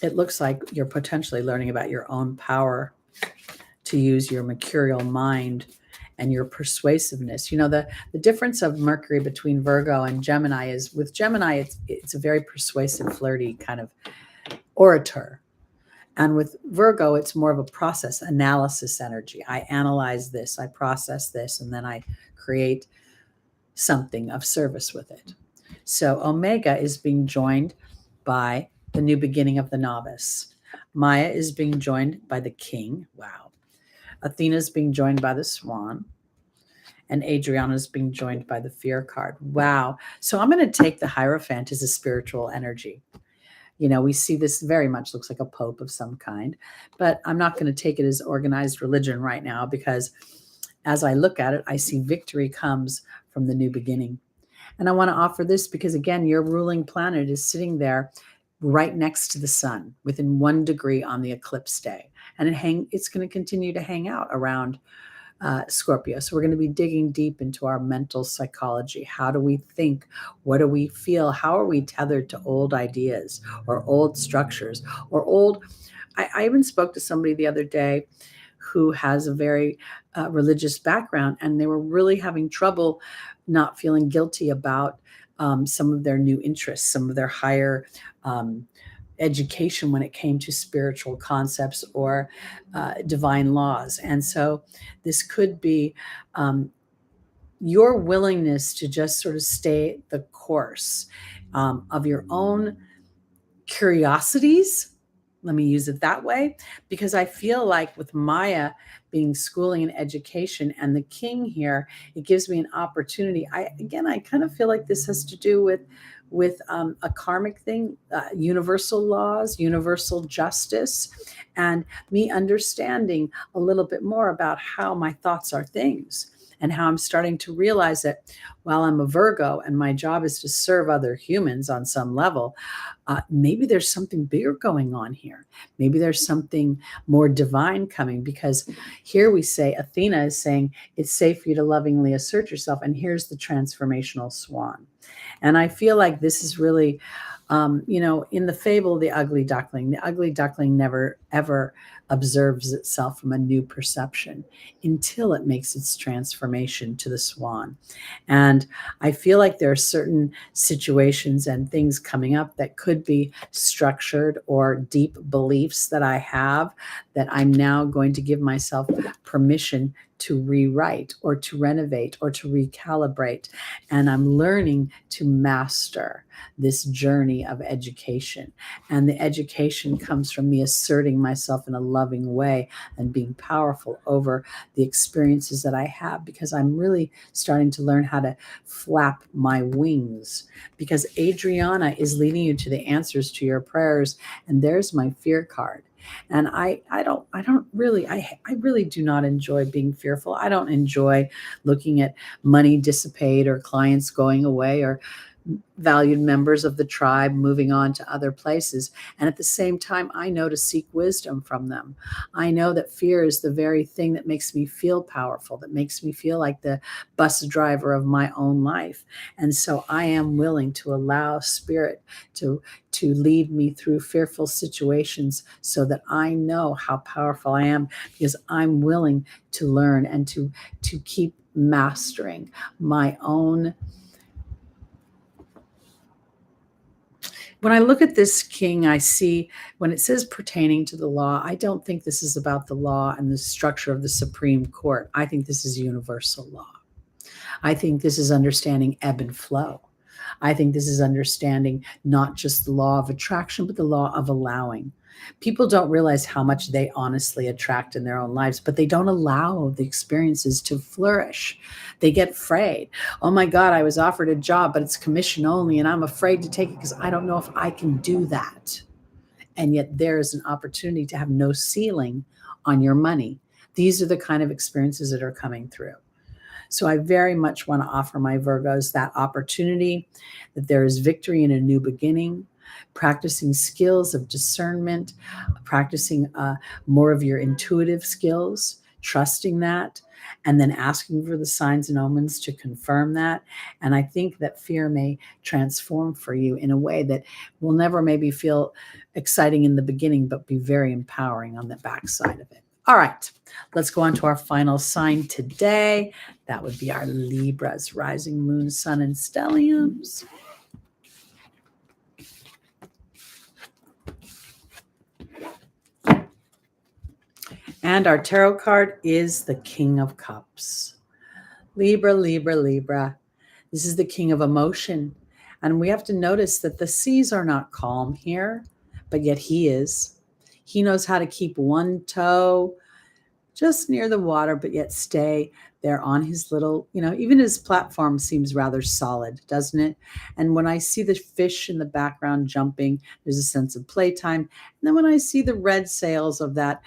It looks like you're potentially learning about your own power to use your mercurial mind and your persuasiveness. You know, the difference of Mercury between Virgo and Gemini is with Gemini, it's a very persuasive, flirty kind of orator. And with Virgo, it's more of a process, analysis energy. I analyze this, I process this, and then I create something of service with it. So Omega is being joined by the new beginning of the novice. Maya is being joined by the king. Wow. Athena is being joined by the swan. And Adriana is being joined by the fear card. Wow. So I'm going to take the Hierophant as a spiritual energy. You know, we see this very much looks like a pope of some kind, but I'm not going to take it as organized religion right now because as I look at it, I see victory comes from the new beginning. And I want to offer this because, again, your ruling planet is sitting there right next to the sun within 1 degree on the eclipse day. And it's going to continue to hang out around Scorpio. So we're going to be digging deep into our mental psychology. How do we think? What do we feel? How are we tethered to old ideas or old structures or old? I even spoke to somebody the other day who has a very religious background, and they were really having trouble not feeling guilty about some of their new interests, some of their higher education when it came to spiritual concepts or divine laws. And so this could be your willingness to just sort of stay the course of your own curiosities. Let me use it that way, because I feel like with Maya being schooling and education and the king here, it gives me an opportunity. I kind of feel like this has to do with a karmic thing, universal laws, universal justice, and me understanding a little bit more about how my thoughts are things and how I'm starting to realize that while I'm a Virgo and my job is to serve other humans on some level, maybe there's something bigger going on here. Maybe there's something more divine coming, because here we say, Athena is saying, it's safe for you to lovingly assert yourself. And here's the transformational swan. And I feel like this is really, in the fable of the ugly duckling never, ever observes itself from a new perception until it makes its transformation to the swan. And I feel like there are certain situations and things coming up that could be structured or deep beliefs that I have that I'm now going to give myself permission to rewrite or to renovate or to recalibrate. And I'm learning to master this journey of education. And the education comes from me asserting myself in a loving way and being powerful over the experiences that I have, because I'm really starting to learn how to flap my wings, because Adriana is leading you to the answers to your prayers. And there's my fear card. And I really do not enjoy being fearful. I don't enjoy looking at money dissipate or clients going away or valued members of the tribe moving on to other places. And at the same time, I know to seek wisdom from them. I know that fear is the very thing that makes me feel powerful, that makes me feel like the bus driver of my own life. And so I am willing to allow spirit to lead me through fearful situations so that I know how powerful I am, because I'm willing to learn and to keep mastering my own When I look at this king, I see when it says pertaining to the law, I don't think this is about the law and the structure of the Supreme Court. I think this is universal law. I think this is understanding ebb and flow. I think this is understanding not just the law of attraction, but the law of allowing. People don't realize how much they honestly attract in their own lives, but they don't allow the experiences to flourish. They get afraid. Oh my God, I was offered a job, but it's commission only, and I'm afraid to take it because I don't know if I can do that. And yet there is an opportunity to have no ceiling on your money. These are the kind of experiences that are coming through. So I very much want to offer my Virgos that opportunity, that there is victory in a new beginning, practicing skills of discernment, practicing more of your intuitive skills, trusting that, and then asking for the signs and omens to confirm that. And I think that fear may transform for you in a way that will never maybe feel exciting in the beginning, but be very empowering on the backside of it. All right, let's go on to our final sign today. That would be our Libras, rising, moon, sun, and stelliums. And our tarot card is the King of Cups. Libra, Libra, Libra. This is the king of emotion. And we have to notice that the seas are not calm here, but yet he is. He knows how to keep one toe just near the water, but yet stay there on his little, even his platform seems rather solid, doesn't it? And when I see the fish in the background jumping, there's a sense of playtime. And then when I see the red sails of that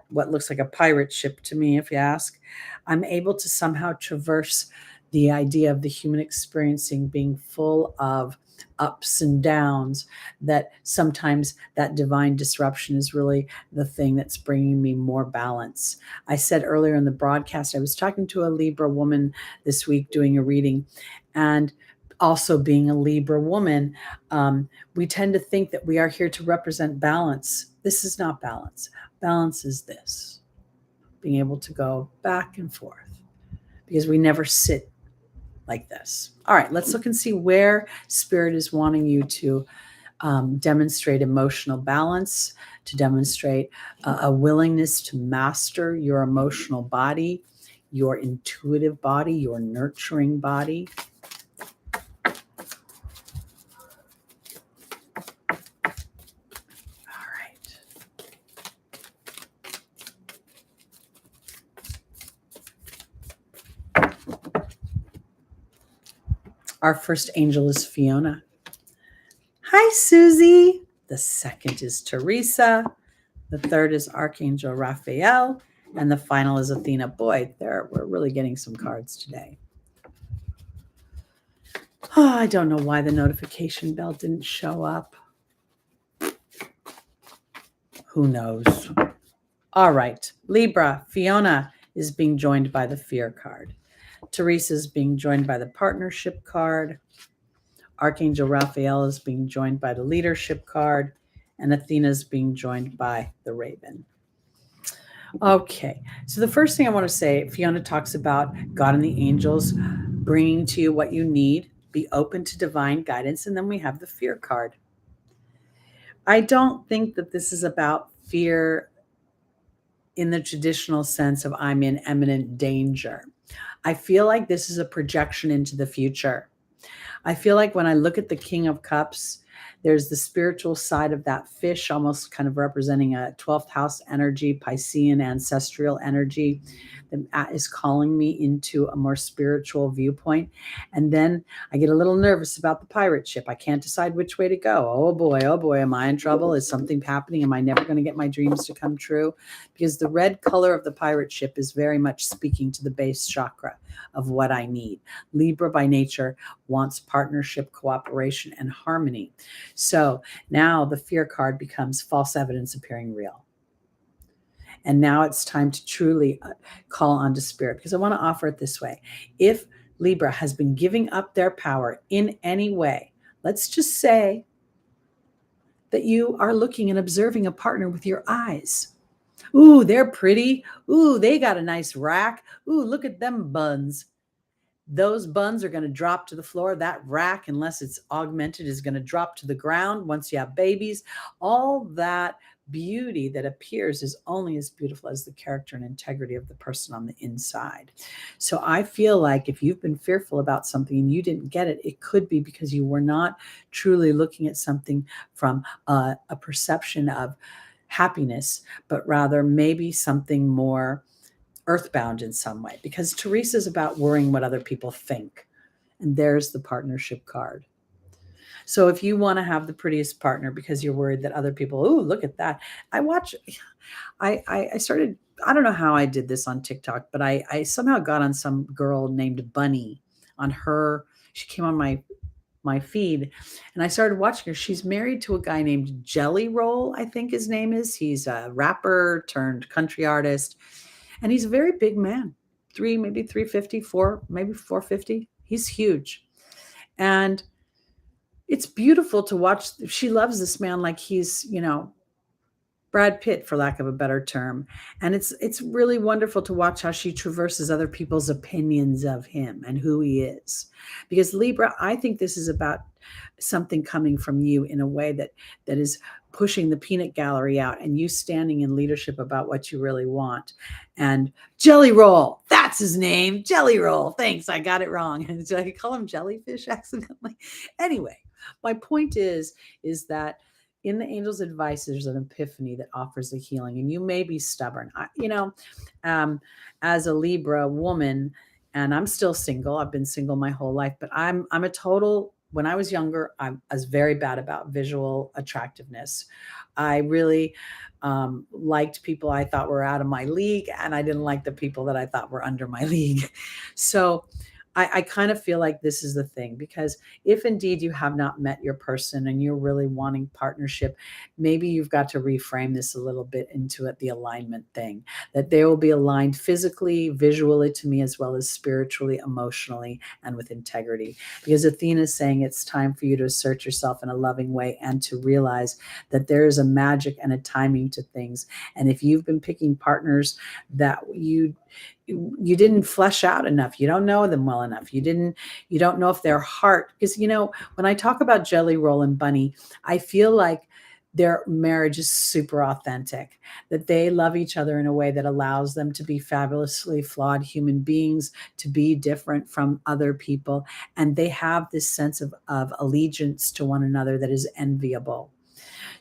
what looks like a pirate ship to me, if you ask, I'm able to somehow traverse the idea of the human experiencing being full of ups and downs, that sometimes that divine disruption is really the thing that's bringing me more balance. I said earlier in the broadcast, I was talking to a Libra woman this week doing a reading, and also being a Libra woman, we tend to think that we are here to represent balance. This is not balance. Balance is this, being able to go back and forth, because we never sit like this. All right, let's look and see where Spirit is wanting you to demonstrate emotional balance, to demonstrate a willingness to master your emotional body, your intuitive body, your nurturing body. All right. Our first angel is Fiona. Hi, Susie. The second is Teresa. The third is Archangel Raphael. And the final is Athena. Boy, we're really getting some cards today. Oh, I don't know why the notification bell didn't show up. Who knows? All right. Libra, Fiona is being joined by the Fear card. Teresa is being joined by the Partnership card. Archangel Raphael is being joined by the Leadership card. And Athena is being joined by the Raven. Okay, so the first thing I want to say, Fiona talks about God and the angels bringing to you what you need. Be open to divine guidance. And then we have the Fear card. I don't think that this is about fear in the traditional sense of I'm in imminent danger. I feel like this is a projection into the future. I feel like when I look at the King of Cups, there's the spiritual side of that fish, almost kind of representing a 12th house energy, Piscean ancestral energy that is calling me into a more spiritual viewpoint. And then I get a little nervous about the pirate ship. I can't decide which way to go. Oh boy, am I in trouble? Is something happening? Am I never going to get my dreams to come true? Because the red color of the pirate ship is very much speaking to the base chakra of what I need. Libra by nature wants partnership, cooperation, and harmony. So now the Fear card becomes false evidence appearing real. And now it's time to truly call on to Spirit, because I want to offer it this way. If Libra has been giving up their power in any way, let's just say that you are looking and observing a partner with your eyes. Ooh, they're pretty. Ooh, they got a nice rack. Ooh, look at them buns. those buns are going to drop to the floor. That rack, unless it's augmented, is going to drop to the ground once you have babies. All that beauty that appears is only as beautiful as the character and integrity of the person on the inside. So I feel like if you've been fearful about something and you didn't get it, it could be because you were not truly looking at something from a perception of happiness, but rather maybe something more earthbound in some way, because Teresa's about worrying what other people think. And there's the partnership card. So if you want to have the prettiest partner because you're worried that other people, oh, look at that. I started, I don't know how I did this on TikTok, but I somehow got on some girl named Bunny on her. She came on my feed and I started watching her. She's married to a guy named Jelly Roll, I think his name is. He's a rapper turned country artist. And he's a very big man, maybe 350, maybe 450. He's huge. And it's beautiful to watch. She loves this man like he's, Brad Pitt, for lack of a better term. And it's really wonderful to watch how she traverses other people's opinions of him and who he is. Because Libra, I think this is about something coming from you in a way that is pushing the peanut gallery out and you standing in leadership about what you really want. And Jelly Roll, that's his name, Jelly Roll. Thanks, I got it wrong. And did I call him Jellyfish accidentally? Anyway, my point is that in the angel's advice, there's an epiphany that offers a healing, and you may be stubborn. As a Libra woman, and I'm still single. I've been single my whole life, but I'm a total. When I was younger, I was very bad about visual attractiveness. I really liked people I thought were out of my league, and I didn't like the people that I thought were under my league. So I kind of feel like this is the thing, because if indeed you have not met your person and you're really wanting partnership, maybe you've got to reframe this a little bit into it, the alignment thing, that they will be aligned physically, visually to me, as well as spiritually, emotionally, and with integrity. Because Athena is saying it's time for you to assert yourself in a loving way and to realize that there is a magic and a timing to things. And if you've been picking partners that you didn't flesh out enough, you don't know them well enough, you don't know if their heart, because when I talk about Jelly Roll and Bunny, I feel like their marriage is super authentic, that they love each other in a way that allows them to be fabulously flawed human beings, to be different from other people, and they have this sense of allegiance to one another that is enviable.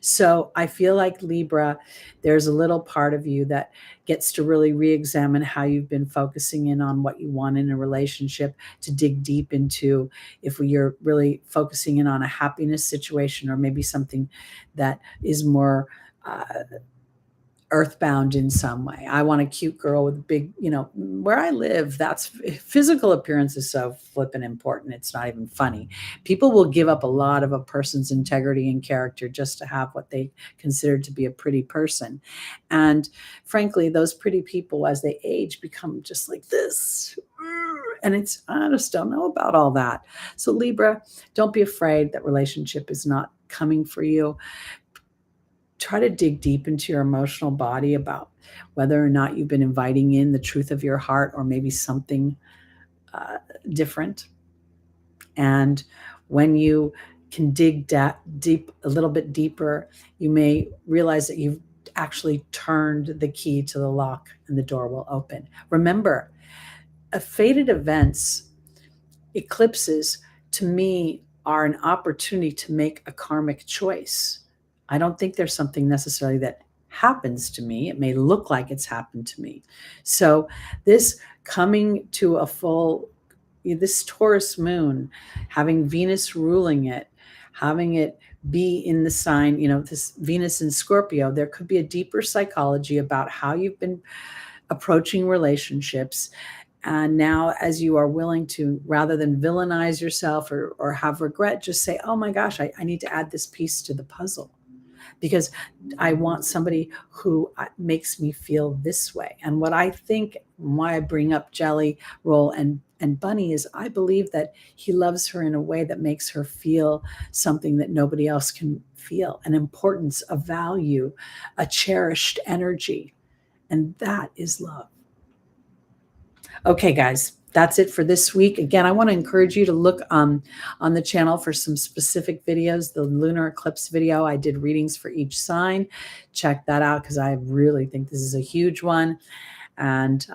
So I feel like Libra, there's a little part of you that gets to really re-examine how you've been focusing in on what you want in a relationship, to dig deep into if you're really focusing in on a happiness situation, or maybe something that is more earthbound in some way. I want a cute girl with big, where I live, that's physical appearance is so flippin' important. It's not even funny. People will give up a lot of a person's integrity and character just to have what they consider to be a pretty person. And frankly, those pretty people, as they age, become just like this. And I just don't know about all that. So Libra, don't be afraid that relationship is not coming for you. Try to dig deep into your emotional body about whether or not you've been inviting in the truth of your heart, or maybe something different. And when you can dig deep, a little bit deeper, you may realize that you've actually turned the key to the lock and the door will open. Remember, fated events, eclipses, to me, are an opportunity to make a karmic choice. I don't think there's something necessarily that happens to me. It may look like it's happened to me. So this coming to this Taurus moon, having Venus ruling it, having it be in the sign, this Venus in Scorpio, there could be a deeper psychology about how you've been approaching relationships. And now, as you are willing to, rather than villainize yourself or have regret, just say, oh my gosh, I need to add this piece to the puzzle, because I want somebody who makes me feel this way. And what I think, why I bring up Jelly Roll and Bunny, is I believe that he loves her in a way that makes her feel something that nobody else can feel, an importance, a value, a cherished energy. And that is love. Okay, guys, that's it for this week. Again, I want to encourage you to look on the channel for some specific videos. The lunar eclipse video, I did readings for each sign. Check that out because I really think this is a huge one. And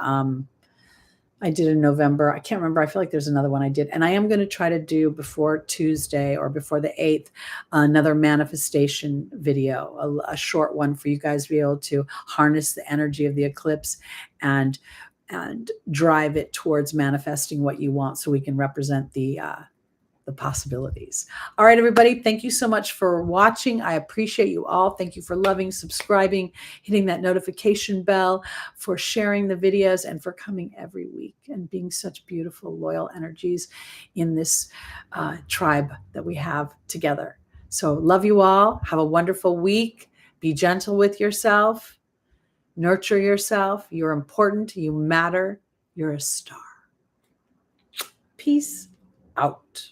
I did in November. I can't remember. I feel like there's another one I did. And I am going to try to do before Tuesday or before the 8th, another manifestation video, a short one for you guys to be able to harness the energy of the eclipse and drive it towards manifesting what you want so we can represent the possibilities. All right, everybody. Thank you so much for watching. I appreciate you all. Thank you for loving, subscribing, hitting that notification bell, for sharing the videos, and for coming every week and being such beautiful, loyal energies in this tribe that we have together. So love you all. Have a wonderful week. Be gentle with yourself. Nurture yourself. You're important. You matter. You're a star. Peace out.